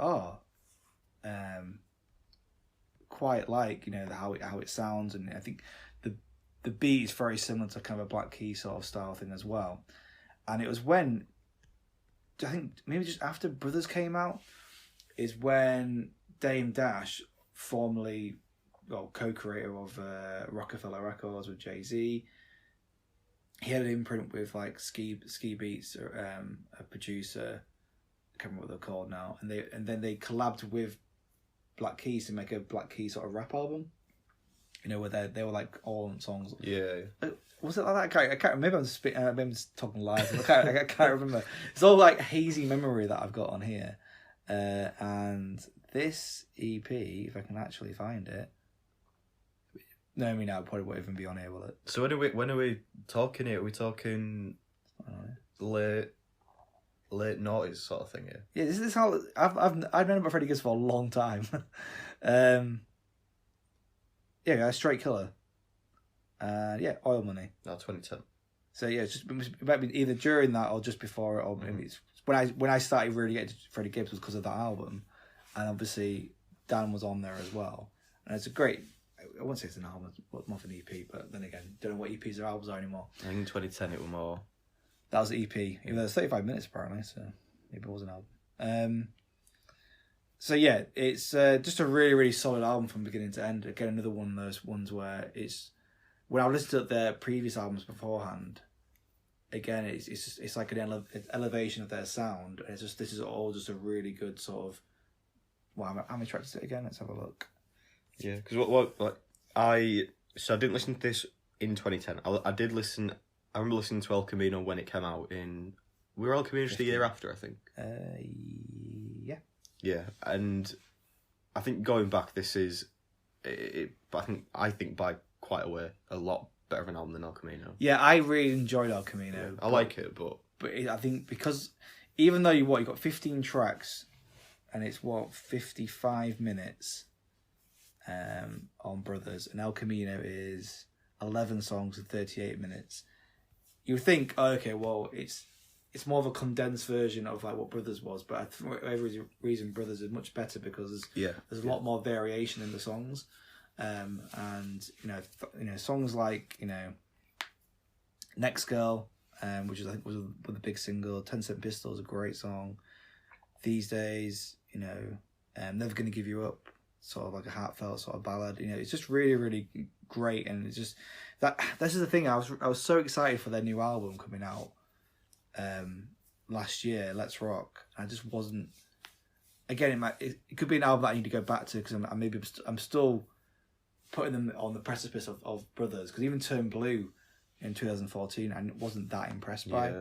quite like, you know, how it sounds, and I think the beat is very similar to kind of a Black Keys sort of style thing as well. And it was when, I think maybe just after Brothers came out, is when Dame Dash, formerly co-creator of Rockefeller Records with Jay-Z, he had an imprint with like Ski Beats, a producer, I can't remember what they're called now, and then they collabed with Black Keys to make a Black Keys sort of rap album. You know, where they were like all songs. Yeah. Was it like that? I can't. Maybe I'm just talking lies. I can't remember. It's all like hazy memory that I've got on here. And this EP, if I can actually find it, no, I mean, I probably won't even be on here, will it? So when are we talking here? Are we talking late noughties sort of thing here? Yeah, this is how I've known about Freddie Gibbs for a long time. Yeah, Straight Killer. Oil Money. No, 2010. So yeah, it might be either during that or just before it, or maybe it's when I started really getting to Freddie Gibbs was because of that album, and obviously Dan was on there as well, and it's a great. I wouldn't say it's an album, it's more of an EP, but then again, don't know what EPs or albums are anymore. I think in 2010 it was more. That was the EP, even though it's 35 minutes apparently, so maybe it was an album. So yeah, it's just a really, really solid album from beginning to end. Again, another one of those ones where it's, when I listened to their previous albums beforehand, again, it's like an elevation of their sound. And this is all just a really good sort of. Well, how many tracks is it again? Let's have a look. Yeah, because I didn't listen to this in 2010. I did listen. I remember listening to El Camino when it came out in. We were El Camino just the year after, I think. Yeah. Yeah, and I think going back, this is it. I think by quite a way, a lot better of an album than El Camino. Yeah, I really enjoyed El Camino. Yeah, I like it, but I think because even though you got 15 tracks, and it's 55 minutes, on Brothers, and El Camino is 11 songs and 38 minutes. You would think, okay, well, it's more of a condensed version of like what Brothers was, but for whatever reason, Brothers is much better because there's a lot more variation in the songs, and songs like Next Girl, which I think was the big single. 10 Cent Pistol is a great song. These Days, Never Gonna Give You Up, sort of like a heartfelt sort of ballad. It's just really, really great, and it's just that. This is the thing. I was so excited for their new album coming out last year, Let's Rock. I just wasn't. Again, it could be an album that I need to go back to because I'm still putting them on the precipice of Brothers, because even Turn Blue in 2014 I wasn't that impressed by.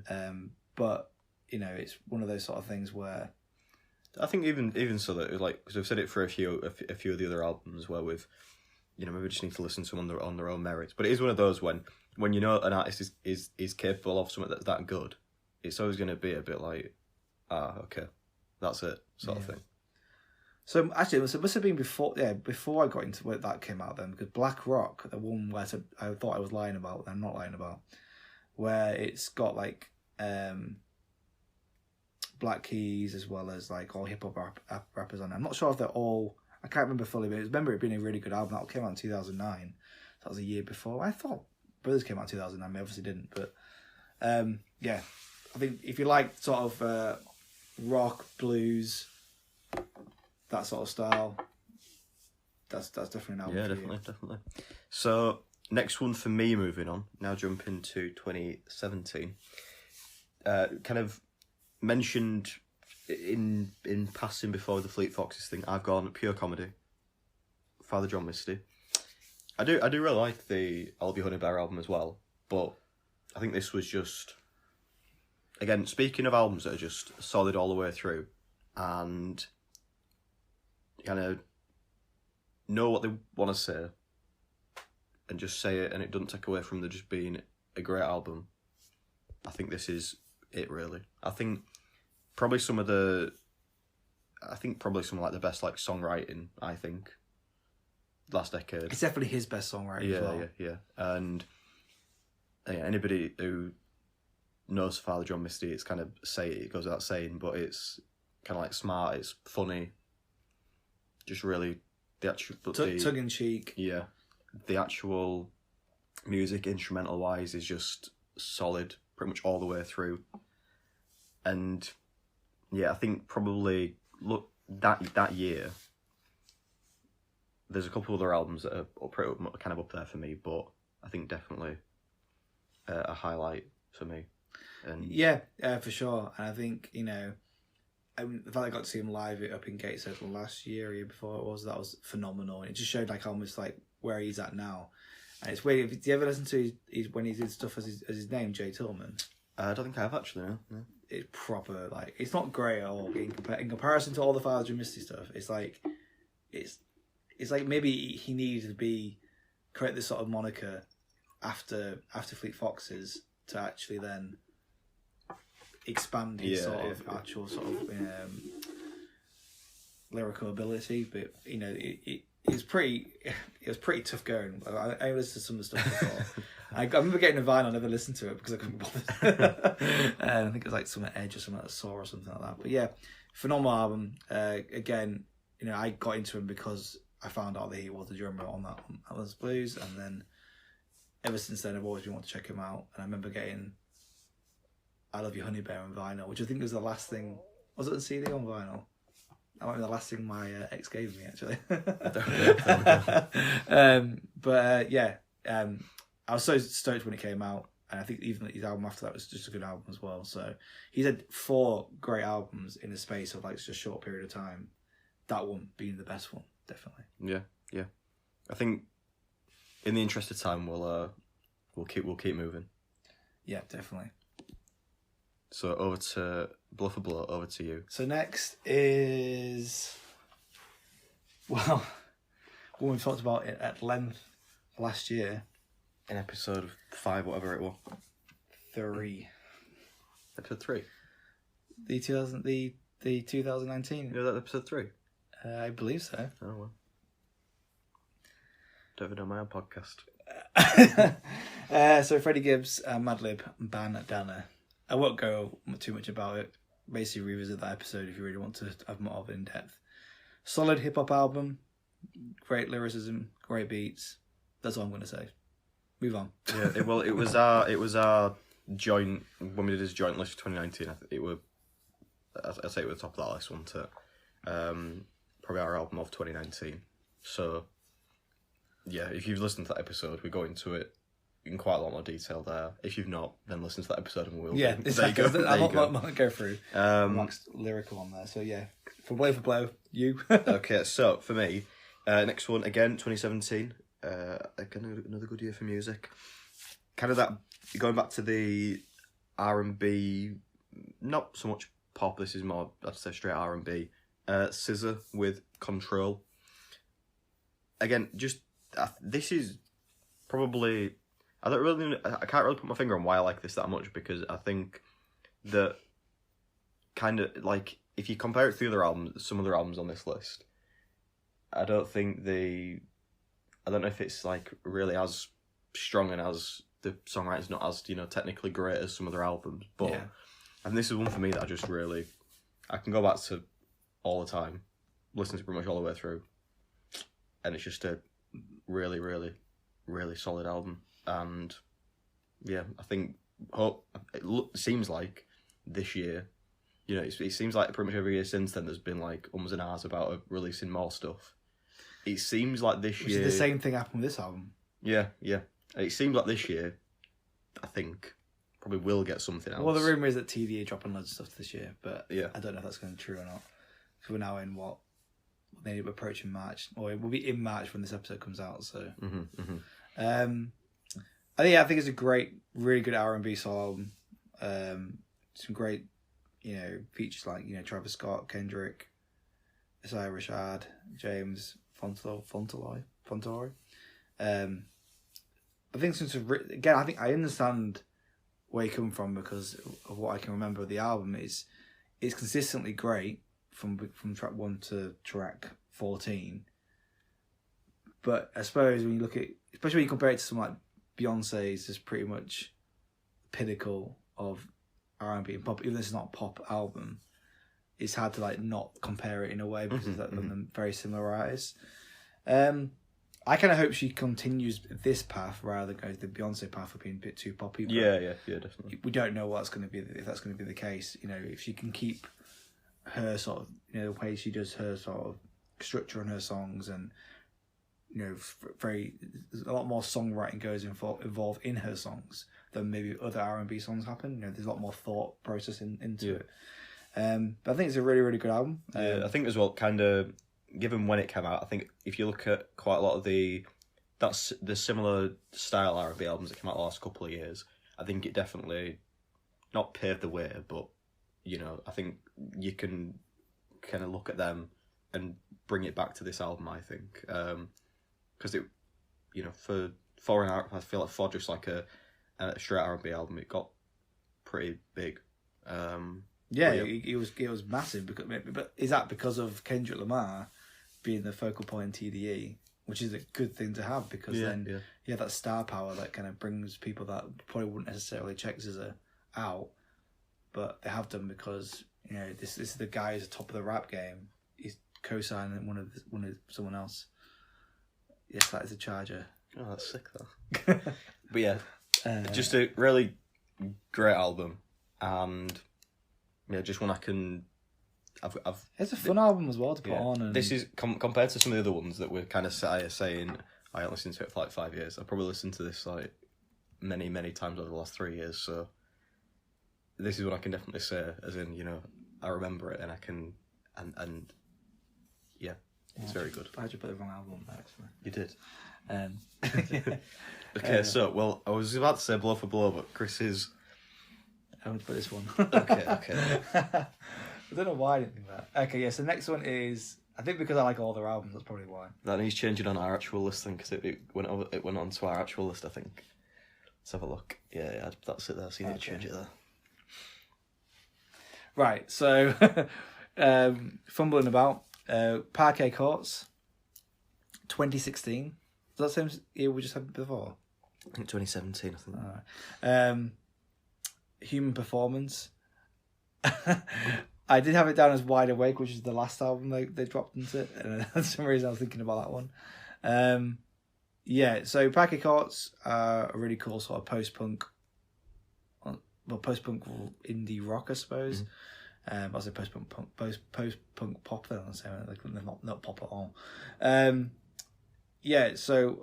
Yeah. But it's one of those sort of things where I think even so that because I've said it for a few of the other albums where we've maybe just need to listen to them on their own merits. But it is one of those when an artist is capable of something that's that good, it's always going to be a bit like, okay, that's it sort of thing. So actually, it must have been before I got into it that came out then, because Black Rock, the one where I thought I was lying about, I'm not lying about, where it's got like Black Keys as well as like all hip hop rappers on it. I'm not sure if they're all. I can't remember fully, but I remember it being a really good album. That came out in 2009. That was a year before. I thought Brothers came out in 2009. They obviously didn't, but I think if you like sort of rock, blues, that sort of style, that's definitely an album. Yeah, definitely. So next one for me, moving on now, jumping to 2017. Kind of mentioned in passing before the Fleet Foxes thing, I've gone Pure Comedy, Father John Misty. I do really like the I'll Be Honey Bear album as well, but I think this was just, again, speaking of albums that are just solid all the way through, and kind of know what they want to say, and just say it, and it doesn't take away from there just being a great album. I think this is it, really. I think probably some of the best like songwriting, I think, last decade. It's definitely his best songwriting as well. Yeah. And anybody who knows Father John Misty, it's kind of it goes without saying, but it's kind of like smart, it's funny, just really the actual tongue in cheek. Yeah, the actual music, instrumental wise, is just solid, pretty much all the way through. And yeah, I think probably that year, there's a couple other albums that are kind of up there for me, but I think definitely a highlight for me. And yeah, for sure. And I think, you know, the fact I got to see him live up in Gateshead last year or year before that was phenomenal. And it just showed like almost like where he's at now. And it's weird. Do you ever listen to when he did stuff as his name, Jay Tillman? I don't think I have actually. No. It's proper, like, it's not great at all in comparison to all the Father John Misty stuff. It's like maybe he needed to create this sort of moniker after Fleet Foxes to actually then expand his actual sort of lyrical ability. But you know, it was pretty tough going. I listened to some of the stuff before. I remember getting a Vine. I never listened to it because I couldn't bother. And I think it was like some Edge or something like Saw or something like that. But yeah, phenomenal album. Again, you know, I got into him because I found out that he was the drummer on that Atlas Blues, and then ever since then I've always been wanting to check him out. And I remember getting I Love You Honey Bear on vinyl, which I think was the last thing. Was it the CD on vinyl? That might be the last thing my ex gave me, actually. I was so stoked when it came out, and I think even his album after that was just a good album as well. So he's had 4 great albums in the space of like just a short period of time. That one being the best one, definitely. Yeah. I think in the interest of time, we'll keep moving. Yeah, definitely. So over to Blow for Blow. Over to you. So next is, well, one we talked about it at length last year. In episode 5, whatever it was. 3. Episode 3. The 2019. You know that episode 3? I believe so. Oh well. Don't even know my own podcast. So Freddie Gibbs, Madlib, Bandana. I won't go too much about it. Basically revisit that episode if you really want to have more of it in depth. Solid hip hop album, great lyricism, great beats. That's all I'm going to say. Move on. Yeah, it was our joint, when we did his joint list for 2019. I'd say it was the top of that list, wasn't it? Probably our album of 2019. So yeah, if you've listened to that episode, we go into it in quite a lot more detail there. If you've not, then listen to that episode and we'll... Yeah, exactly. There you go. I'll go through amongst lyrical on there. So yeah, for blow, you. Okay, so for me, next one, again, 2017. Again, another good year for music. Kind of that, going back to the R&B, not so much pop, this is more, I'd say, straight R&B. SZA with Control. Again, just, this is probably... I can't really put my finger on why I like this that much, because I think that kind of like if you compare it to the other albums, some other albums on this list, I don't know if it's like really as strong and as the songwriting's not as, you know, technically great as some other albums, but yeah. And this is one for me that I can go back to all the time, listen to pretty much all the way through, and it's just a really, really, really solid album. And yeah, I think it seems like this year, you know, it seems like pretty much every year since then there's been like ums and ahs about releasing more stuff. It seems like this year... the same thing happened with this album. Yeah. It seems like this year, I think, probably will get something else. Well, the rumour is that TVA are dropping loads of stuff this year, but yeah. I don't know if that's going to be true or not. Because we're now in they're approaching March, or it will be in March when this episode comes out, so... Mm-hmm. I think it's a great really good R&B song. Some great, features like Travis Scott, Kendrick, Isaiah Rashad, James Fonteloi. I think I think I understand where you come from because of what I can remember of the album. It's consistently great from track 1 to track 14. But I suppose when you look at, especially when you compare it to something like Beyonce's, is pretty much pinnacle of R&B and pop. Even though it's not a pop album, it's hard to not compare it in a way because they're very similar artists. I kind of hope she continues this path rather than goes the Beyonce path of being a bit too poppy. Yeah, definitely. We don't know what's going to be if that's going to be the case. If she can keep her sort of the way she does her sort of structure on her songs, and a lot more songwriting goes involved in her songs than maybe other R&B songs happen. There's a lot more thought process into it. But I think it's a really, really good album. I think as well, kind of given when it came out, I think if you look at quite a lot of the similar style R&B albums that came out the last couple of years, I think it definitely not paved the way, but I think you can kind of look at them and bring it back to this album. I think because it, for an art, I feel like for just like a straight R&B album, it got pretty big. It was massive. But is that because of Kendrick Lamar being the focal point in TDE, which is a good thing to have because you have that star power that kind of brings people that probably wouldn't necessarily check SZA out, but they have done because this is the guy who's the top of the rap game. He's co-signing one of someone else. Yes, that is a Charger. Oh, that's sick though. But yeah, just a really great album, and just one I can. It's a fun album as well to put on. And this is compared to some of the other ones that we're kind of saying. I haven't listened to it for 5 years. I've probably listened to this many, many times over the last 3 years. So this is what I can definitely say, as in I remember it and I can and it's very good. I just put the wrong album on there, actually. You did. Okay, so I was about to say blow for blow, but Chris is. I want to put this one. Okay. I don't know why I didn't think that. Okay, yeah, so next one is, I think because I like all their albums, that's probably why. That needs changing on our actual list then, because it went on to our actual list, I think. Let's have a look. Yeah, that's it there, so you need to change it there. Right, so, fumbling about, Parquet Courts, 2016. Does that same year we just had before? I think 2017, I think. Alright. Human Performance. I did have it down as Wide Awake, which is the last album they dropped into it. And for some reason I was thinking about that one. So Parquet Courts are a really cool sort of post-punk indie rock, I suppose. I say post-punk pop then, I'm saying they're not pop at all.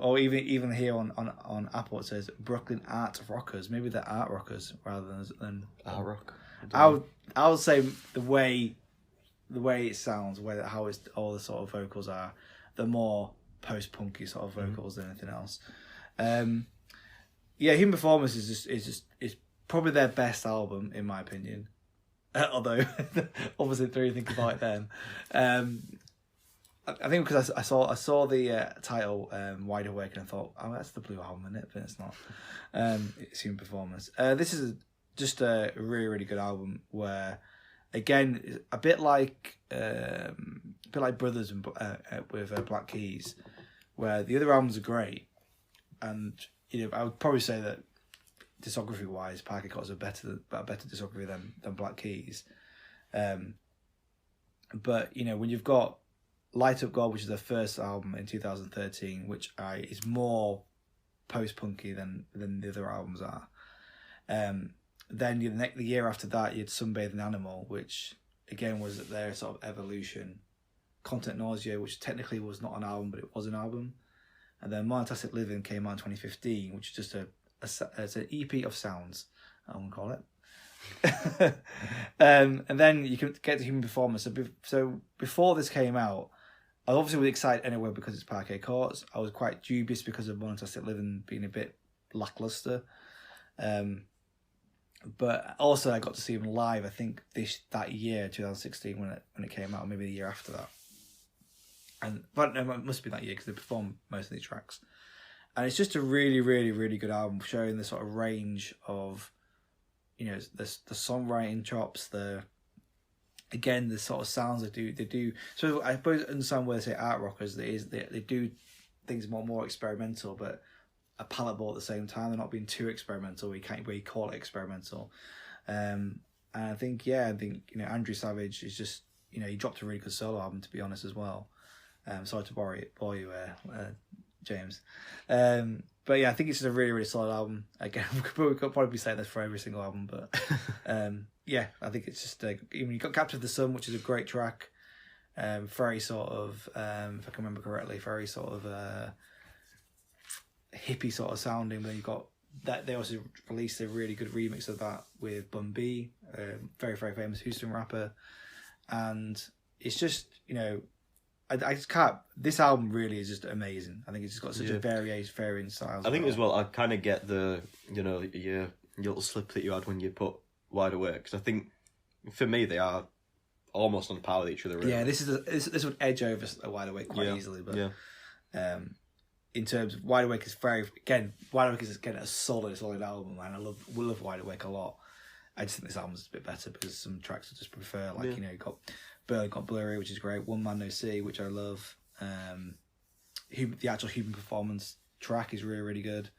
Or even here on Apple it says Brooklyn Art Rockers. Maybe they're art rockers rather than art rock. I would say the way it sounds, how all the sort of vocals are, the more post-punky sort of vocals than anything else. Human Performance is probably their best album in my opinion. Although obviously until you think about it then. I think because I saw the title Wide Awake and I thought, oh, that's the Blue album, isn't it? But it's not. It's Human Performance. This is just a really, really good album where, again, a bit like Brothers and with Black Keys, where the other albums are great, and I would probably say that discography wise, Parquet Courts are better discography than Black Keys. But when you've got Light Up God, which is their first album in 2013, which is more post-punky than the other albums are. Then the year after that, you had Sunbathing Animal, which again was their sort of evolution. Content Nausea, which technically was not an album, but it was an album. And then Monotastic Living came out in 2015, which is just it's an EP of sounds, I'm going to call it. And then you can get to Human Performance. So before this came out, I obviously was excited anyway because it's Parquet Courts. I was quite dubious because of Monotastic Living being a bit lackluster. But also I got to see them live. I think that year, 2016, when it came out, maybe the year after that. But no, it must be that year because they performed most of these tracks. And it's just a really, really, really good album, showing the sort of range of, the songwriting chops, the sort of sounds they do. So I suppose in some way they say art rockers, they do things more experimental, but are palatable at the same time. They're not being too experimental. We can't really call it experimental. And I think Andrew Savage is just, he dropped a really good solo album, to be honest, as well. Sorry to bore you, James. But yeah, I think it's just a really, really solid album. Again, we could probably be saying this for every single album, but yeah, I think it's just even you got Capture the Sun, which is a great track. Very sort of, if I can remember correctly, very sort of hippie sort of sounding. But then you got that they also released a really good remix of that with Bun B, very, very famous Houston rapper, and it's just I just can't. This album really is just amazing. I think it's just got such a varying styles. I think as well, I kind of get the your little slip that you had when you put Wide Awake, because I think for me they are almost on par with each other. Really. Yeah, this would edge over a Wide Awake quite easily, but in terms of Wide Awake is Wide Awake is again a solid album, and I love Wide Awake a lot. I just think this album's a bit better because some tracks I just prefer, like you got. Burley got Blurry, which is great. One Man No Sea, which I love. The actual Human Performance track is really, really good.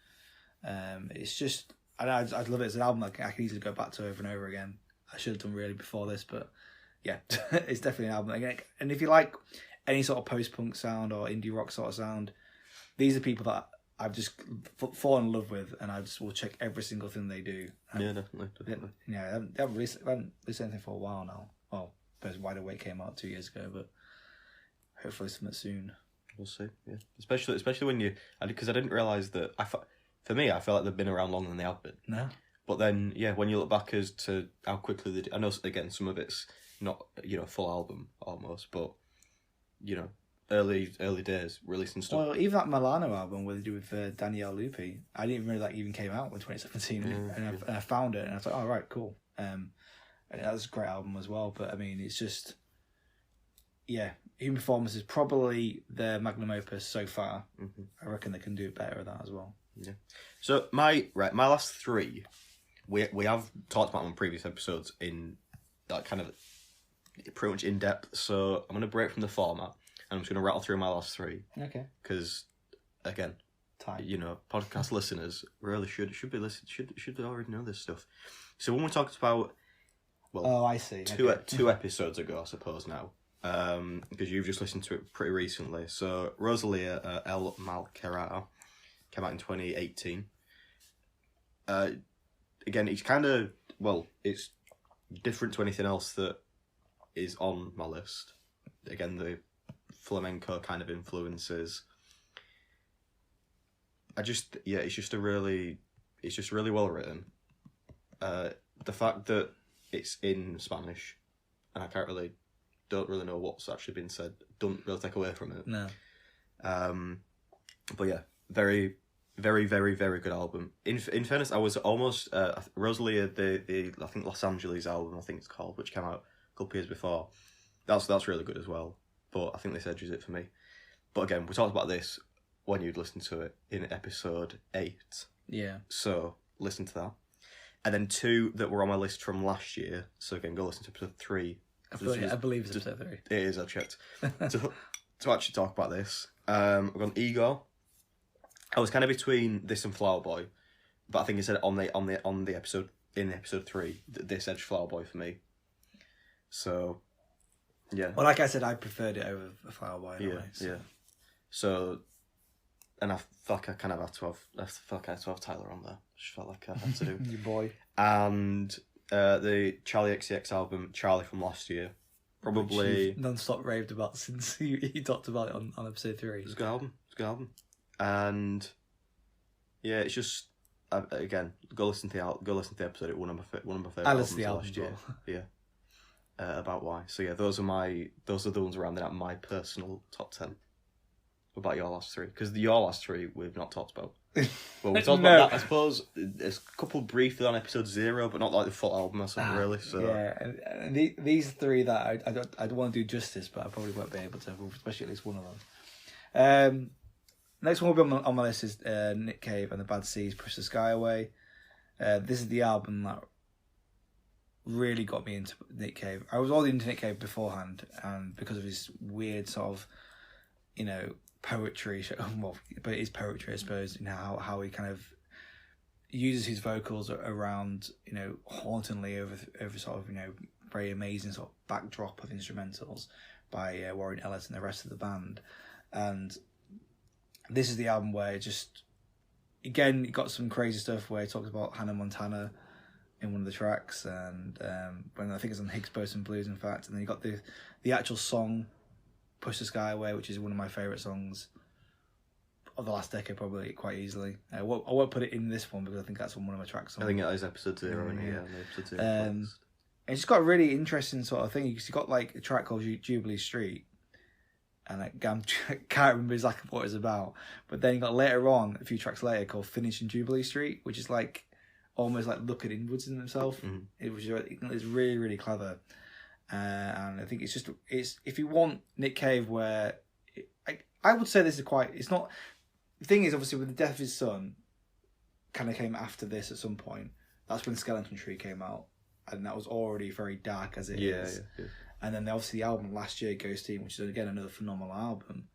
It's just, I'd love it as an album I can easily go back to over and over again. I should have done really before this, but yeah, it's definitely an album. And if you like any sort of post-punk sound or indie rock sort of sound, these are people that I've just fallen in love with, and I just will check every single thing they do. Yeah, definitely. They haven't released anything for a while now. Well, I suppose Wide Awake came out 2 years ago, but hopefully something soon. We'll see. Yeah, especially when because I didn't realise that. For me, I feel like they've been around longer than they have been. No. But then, when you look back as to how quickly they did, I know again some of it's not full album almost, but early days releasing stuff. Well, even that Milano album where they do with Danielle Lupi, I didn't even know that even came out in 2017, and I found it and I was like, oh right, cool. And that was a great album as well, but I mean, it's just, Human Performance is probably their magnum opus so far. Mm-hmm. I reckon they can do better at that as well. Yeah. So my last three, we have talked about them in previous episodes in that kind of pretty much in depth. So I'm going to break from the format and I'm just going to rattle through my last three. Okay. Because again, podcast listeners really should already know this stuff. So when we talked about. Well, I see. Two episodes ago, I suppose now, because you've just listened to it pretty recently. So Rosalia El Malquerata came out in 2018. Again, it's kind of it's different to anything else that is on my list. Again, the flamenco kind of influences. It's just really well written. The fact that it's in Spanish, and I don't really know what's actually been said. Don't really take away from it. No. But yeah, very, very, very, very good album. In fairness, I was almost Rosalia, the I think Los Angeles album, I think it's called, which came out a couple of years before. That's really good as well. But I think this edges it for me. But again, we talked about this when you'd listen to it in episode 8. Yeah. So listen to that. And then 2 that were on my list from last year. So again, go listen to episode 3. I believe it's episode 3. It is, I checked. to actually talk about this. I've got Ego. I was kind of between this and Flower Boy. But I think it said on the episode, in episode 3, this edged Flower Boy for me. So, yeah. Well, like I said, I preferred it over Flower Boy anyway. So, and I felt like I kind of had to have Tyler on there. Just felt like I had to do. Your boy. And the Charlie XCX album, Charlie from last year. Probably non-stop raved about since he talked about it on episode 3. It's a good album. And yeah, it's just again, go listen to the episode. One of my favorite albums last year. Yeah. About why. So yeah, those are the ones rounding out my personal top 10. What about your last 3? Because your last 3 we've not talked about. Well, we talked about that, I suppose. It's coupled briefly on episode 0, but not like the full album or something, really. So yeah, and these three that I don't want to do justice, but I probably won't be able to, especially at least one of them. Next one will be on my list is Nick Cave and the Bad Seeds Push the Sky Away. This is the album that really got me into Nick Cave. I was already into Nick Cave beforehand, and because of his weird sort of, poetry, well, but it is poetry, I suppose, how he kind of uses his vocals around, hauntingly over sort of, very amazing sort of backdrop of instrumentals by Warren Ellis and the rest of the band. And this is the album where it just, again, it got some crazy stuff where he talks about Hannah Montana in one of the tracks, and when I think it's on Higgs Boson Blues, in fact, and then you got the actual song Push the Sky Away, which is one of my favourite songs of the last decade, probably, quite easily. I won't put it in this one because I think that's on one of my tracks. I think it is episode 0, episode 0. And it's got a really interesting sort of thing, because you got like a track called Jubilee Street, and I can't remember exactly what it's about, but then you got later on, a few tracks later, called Finishing Jubilee Street, which is like almost like looking inwards in himself. It's really, really clever. And I think it's if you want Nick Cave, where I would say this is quite, it's not, the thing is, obviously with the death of his son kind of came after this at some point. That's when Skeleton Tree came out, and that was already very dark as it is. Yeah. And then obviously the album last year, Ghosteen, which is again another phenomenal album,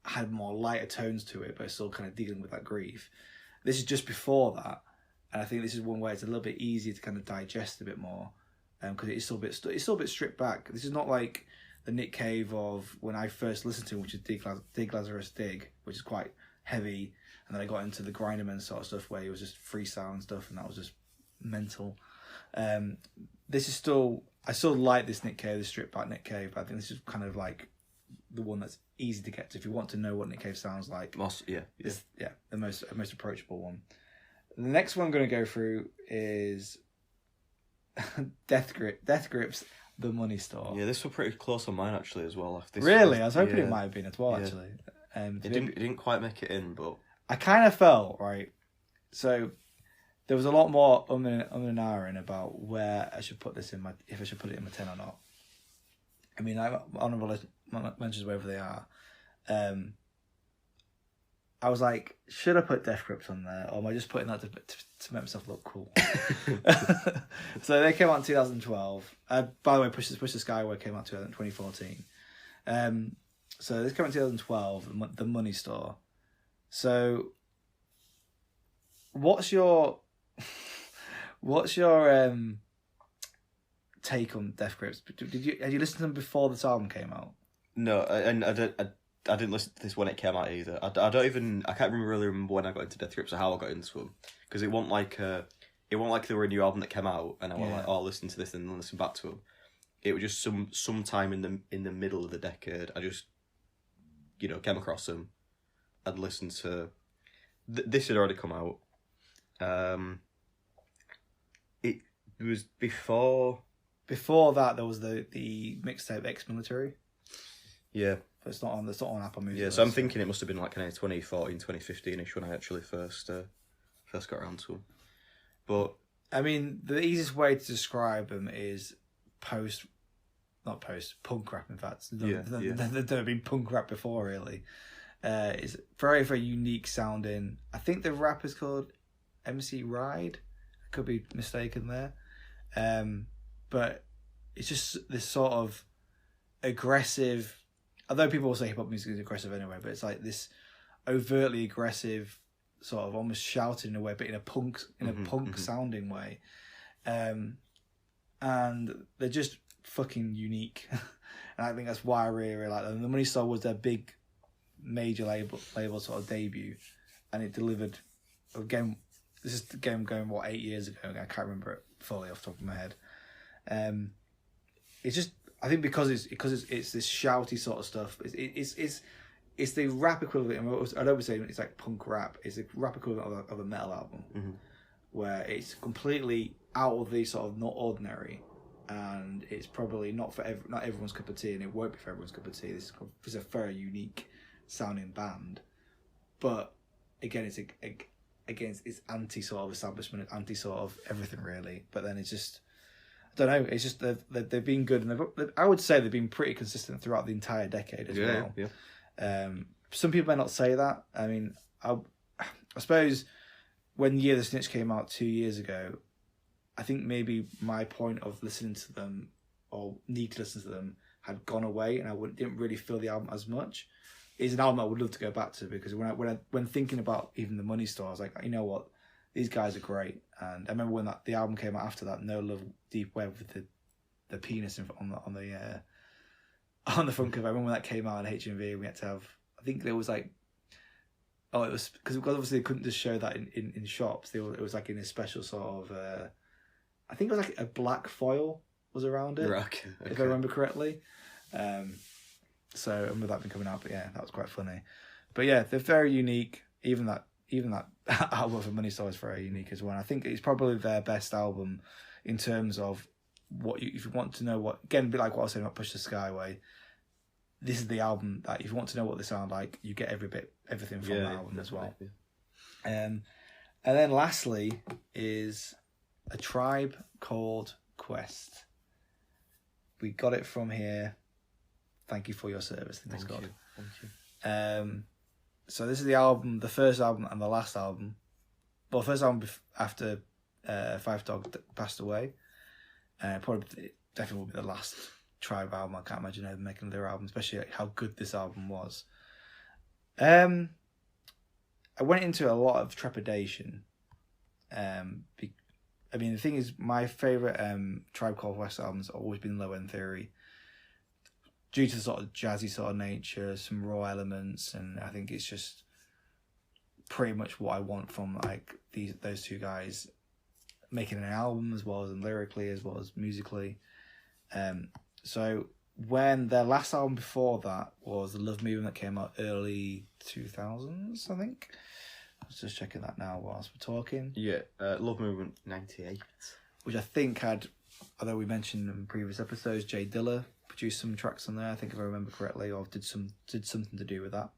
had more lighter tones to it, but still kind of dealing with that grief. This is just before that, and I think this is one where it's a little bit easier to kind of digest a bit more, because it's still a bit stripped back. This is not like the Nick Cave of when I first listened to him, which is Dig Lazarus Dig, which is quite heavy, and then I got into the Grinderman sort of stuff where he was just freestyle and stuff, and that was just mental. This is still, I still like this Nick Cave, the stripped back Nick Cave, but I think this is kind of like the one that's easy to get to if you want to know what Nick Cave sounds like. The most approachable one. The next one I'm going to go through is Death Grips, The Money Store. Yeah, this was pretty close on mine actually as well. Really? I was hoping it might have been as well, actually. It didn't quite make it in, but I kind of felt, right, so there was a lot more and ahhing about where I should put this in if I should put it in my 10 or not. I mean, I honourable mentions wherever they are. I was like, should I put Death Grips on there, or am I just putting that to make myself look cool? So they came out in 2012. By the way, Push the Sky Away came out in 2014. So this came out in 2012, The Money Store. So what's your take on Death Grips? Had you listened to them before this album came out? No, and I didn't listen to this when it came out either. I can't really remember when I got into Death Grips or how I got into them, because it wasn't like they were a new album that came out and I went like, I'll listen to this and then listen back to them. It was just some time in the middle of the decade. I just came across them. I'd listened to this had already come out. It was before that there was the mixtape Ex-Military. Yeah. But it's not on Apple Music. Yeah, so I'm thinking it must have been like 2014, 2015-ish when I actually first got around to them. But I mean, the easiest way to describe them is punk rap. In fact, there's never been punk rap before, really. It's very, very unique sounding. I think the rapper's called MC Ride. I could be mistaken there, but it's just this sort of aggressive. Although people will say hip hop music is aggressive anyway, but it's like this overtly aggressive, sort of almost shouting in a way, but in a punk sounding way, and they're just fucking unique, and I think that's why I really like them. The Money Store was their big, major label sort of debut, and it delivered. Again, this is going 8 years ago. I can't remember it fully off the top of my head. It's just. I think because it's this shouty sort of stuff. It's the rap equivalent. I'd always say it's like punk rap. It's the rap equivalent of a metal album, where it's completely out of the sort of not ordinary, and it's probably not everyone's cup of tea, and it won't be for everyone's cup of tea. This is a very unique sounding band, but again, it's anti sort of establishment, anti sort of everything really. But then it's just, I don't know. It's just they've been good, and I would say they've been pretty consistent throughout the entire decade as well. Yeah. Some people may not say that. I mean, I suppose when Year the Snitch came out 2 years ago, I think maybe my point of listening to them or need to listen to them had gone away, and I didn't really feel the album as much. It's an album I would love to go back to, because when thinking about even the Money Store, I was like, you know what, these guys are great. And I remember when the album came out after that, No Love Deep Web, with the penis on the front cover. I remember when that came out on HMV, and we had to have, I think there was like, it was because obviously they couldn't just show that in shops. It was like in a special sort of, I think it was like a black foil was around it, okay. If I remember correctly. So I remember that been coming out, but yeah, that was quite funny. But yeah, they're very unique. Even that album for Money Store is very unique as well. And I think it's probably their best album in terms of if you want to know what, again, a bit like what I was saying about Push the Skyway, this is the album that if you want to know what they sound like, you get everything from the album as well. Yeah. And then lastly is A Tribe Called Quest. We got it from here. Thank you for your service. Thank you. So this is the album, the first album and the last album. Well, first album after Phife Dawg passed away. Probably definitely will be the last Tribe album. I can't imagine them making their album, especially how good this album was. I went into a lot of trepidation. I mean, the thing is, my favourite Tribe Called Quest albums have always been Low End Theory, due to the sort of jazzy sort of nature, some raw elements, and I think it's just pretty much what I want from like those two guys making an album, as well as lyrically, as well as musically. So when their last album before that was the Love Movement, that came out early 2000s, I think. I was just checking that now whilst we're talking. Yeah, Love Movement 98. Which I think had, although we mentioned in previous episodes, Jay Dilla produced some tracks on there, I think, if I remember correctly, or did something to do with that.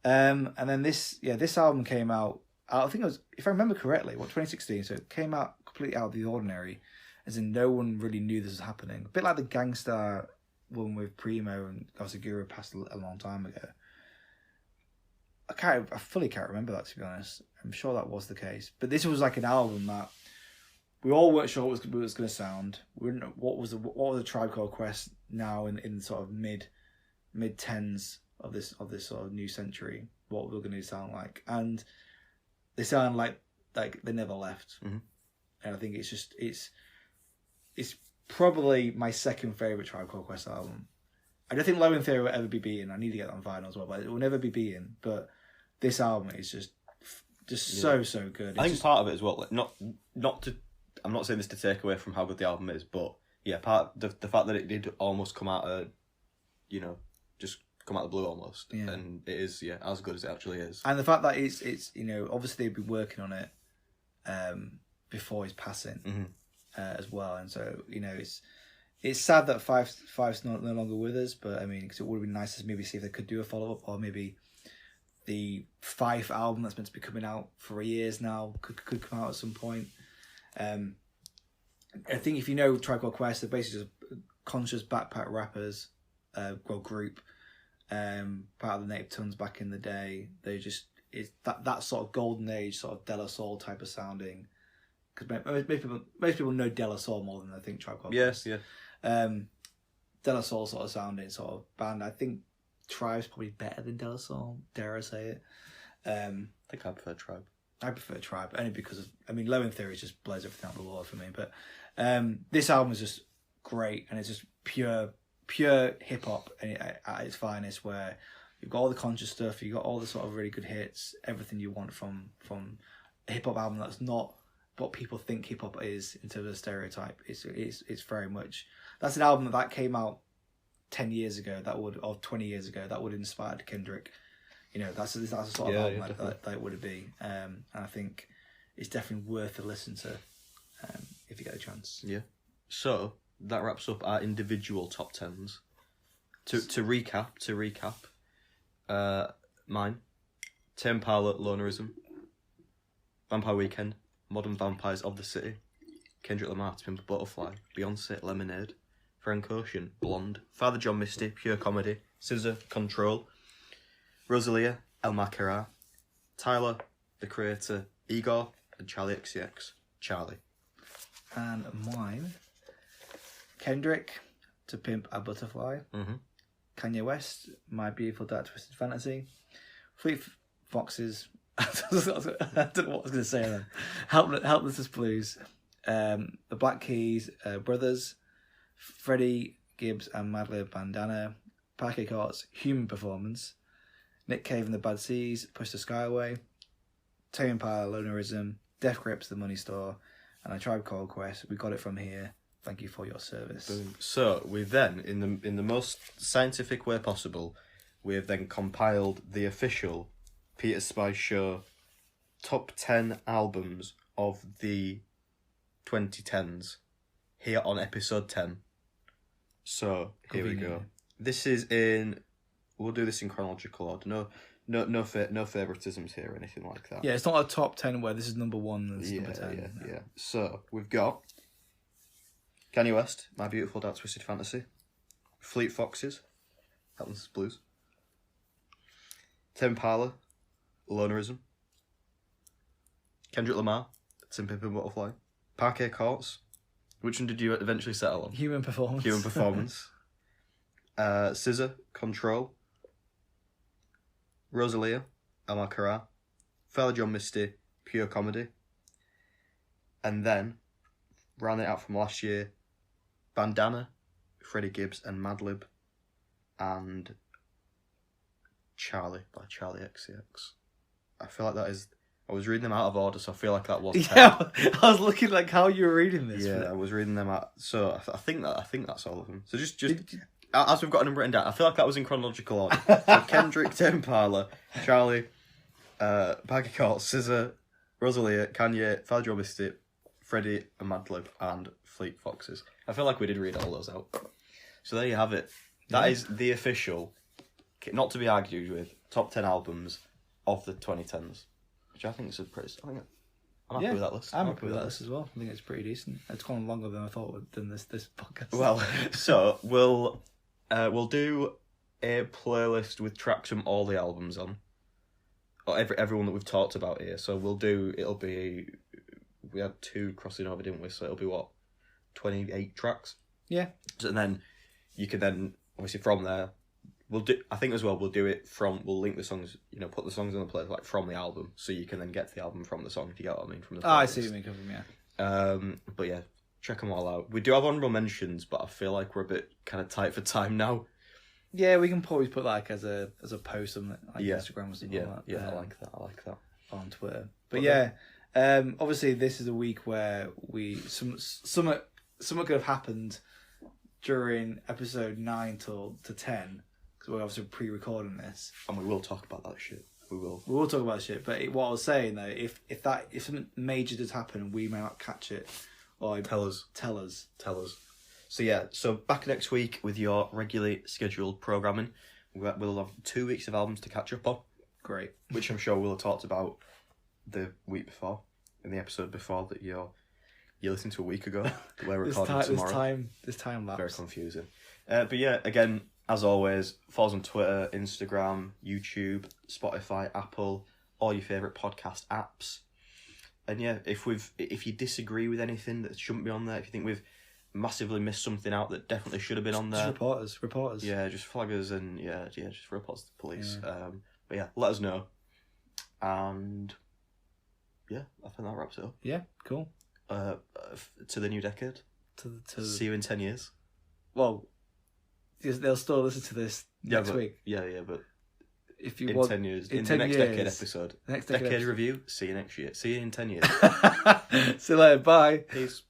And then this album came out, I think it was, if I remember correctly, 2016, so it came out completely out of the ordinary, as in no one really knew this was happening. A bit like the Gangstar one with Primo, and obviously Guru passed a long time ago. I fully can't remember that, to be honest. I'm sure that was the case. But this was like an album that we all weren't sure what it was going to sound. We didn't know what was the Tribe Called Quest now in sort of mid tens of this sort of new century, what we were going to sound like. And they sound like they never left. Mm-hmm. And I think it's probably my second favourite Tribe Called Quest album. I don't think Low End Theory will ever be beaten. I need to get that on vinyl as well, but it will never be beaten. But this album is just so good. I think part of it as well, like, not to, I'm not saying this to take away from how good the album is, but yeah, the fact that it did almost come out of, just come out of the blue almost, and it is as good as it actually is. And the fact that it's obviously they've been working on it before his passing. Mm-hmm. As well, and so it's sad that Fife's no longer with us, but I mean, because it would have been nice to maybe see if they could do a follow up, or maybe the Fife album that's meant to be coming out for years now could come out at some point. I think if you know Tribe Called Quest, they're basically just conscious backpack rappers, group, part of the Native Tongues back in the day. It's that sort of golden age, sort of De La Soul type of sounding. Because most people know De La Soul more than they think Tribe Called Quest. Yes, yeah. De La Soul sort of sounding sort of band. I think Tribe's probably better than De La Soul, dare I say it. I think I prefer Tribe. I prefer Tribe, only because Low End Theory just blows everything out of the water for me. But this album is just great, and it's just pure hip hop at its finest, where you've got all the conscious stuff, you've got all the sort of really good hits, everything you want from a hip hop album that's not what people think hip hop is in terms of stereotype. It's very much, that's an album that came out 10 years ago or 20 years ago that would have inspired Kendrick. That's the sort of album that it would be. And I think it's definitely worth a listen to if you get a chance. Yeah. So that wraps up our individual top tens. To recap, mine Tame Impala, Lonerism. Vampire Weekend, Modern Vampires of the City. Kendrick Lamar, To Pimp a Butterfly. Beyonce, Lemonade. Frank Ocean, Blonde. Father John Misty, Pure Comedy. SZA, Control. Rosalia, El Macara. Tyler, The Creator. Igor, and Charlie XCX. Charlie. And mine, Kendrick, To Pimp a Butterfly. Mm-hmm. Kanye West, My Beautiful Dark Twisted Fantasy. Fleet Foxes. I don't know what I was going to say then. Helpless Blues. The Black Keys Brothers. Freddie Gibbs and Madlib Bandana. Parquet Courts, Human Performance. Nick Cave and the Bad Seas, Push the Sky Away. Tame Impala, Lonerism. Death Grips, The Money Store. And A Tribe Called Quest, We Got It From Here. Thank you for your service. Boom. So we then, in the most scientific way possible, we have then compiled the official Peter Spice Show top 10 albums of the 2010s here on episode 10. So here we go. This is in. We'll do this in chronological order. No favoritisms here or anything like that. Yeah, it's not a top 10 where this is number 1 and this is number 10. Yeah. So we've got Kanye West, My Beautiful Dark Twisted Fantasy. Fleet Foxes, Helpless Blues. Tame Impala, Lonerism. Kendrick Lamar, To Pimp a Butterfly. Parquet Courts. Which one did you eventually settle on? Human Performance. SZA, Control. Rosalia, El Macara. Father John Misty, Pure Comedy. And then, round it out from last year, Bandana, Freddie Gibbs and Madlib, and Charlie by Charlie XCX. I feel like that is. I was reading them out of order, so I feel like that was. Yeah, I was looking like how you were reading this. Yeah, I was reading them out. So I think that's all of them. So just as we've got them written down, I feel like that was in chronological order. So Kendrick, Tame Impala, Charlie, Parquet Courts, SZA, Rosalia, Kanye, Father John Misty, Freddie and Madlib, and Fleet Foxes. I feel like we did read all those out. So there you have it. That is the official, not to be argued with, top 10 albums of the 2010s. Which I think is a pretty. I'm happy with that list. I'm happy with that list as well. I think it's pretty decent. It's gone longer than I thought we'd done this podcast. Well, so we'll do a playlist with tracks from all the albums on, or everyone that we've talked about here. So we had 2 crossing over, didn't we? So it'll be 28 tracks. Yeah. So, and then you can then obviously from there. We'll do it from. We'll link the songs. Put the songs on the playlist from the album, so you can then get to the album from the song. If you get what I mean from the. I see what you mean. Yeah. But yeah, check them all out. We do have honorable mentions, but I feel like we're a bit kind of tight for time now. Yeah, we can probably put like as a post on Instagram or something like that. Yeah, I like that. On Twitter, but obviously this is a week where something could have happened during episode 9 to 10. We're obviously pre-recording this, and we will talk about that shit. We will talk about shit. But what I was saying though, if something major does happen, we may not catch it. Or tell us. So back next week with your regularly scheduled programming. We'll have 2 weeks of albums to catch up on. Great. Which I'm sure we'll have talked about the week before, in the episode before that you listened to a week ago. We're recording tomorrow. This time lapse. Very confusing. But yeah, again. As always, follow us on Twitter, Instagram, YouTube, Spotify, Apple, all your favourite podcast apps. And yeah, if you disagree with anything that shouldn't be on there, if you think we've massively missed something out that definitely should have been on there. Just report us. Yeah, just flag us and just report us to the police. Yeah. But yeah, let us know. And yeah, I think that wraps it up. Yeah, cool. To the new decade. See you in 10 years. Well, they'll still listen to this next week. Yeah, but if you in want 10 years, in the next decade episode, next decade review. See you next year. See you in 10 years. See you later. Bye. Peace.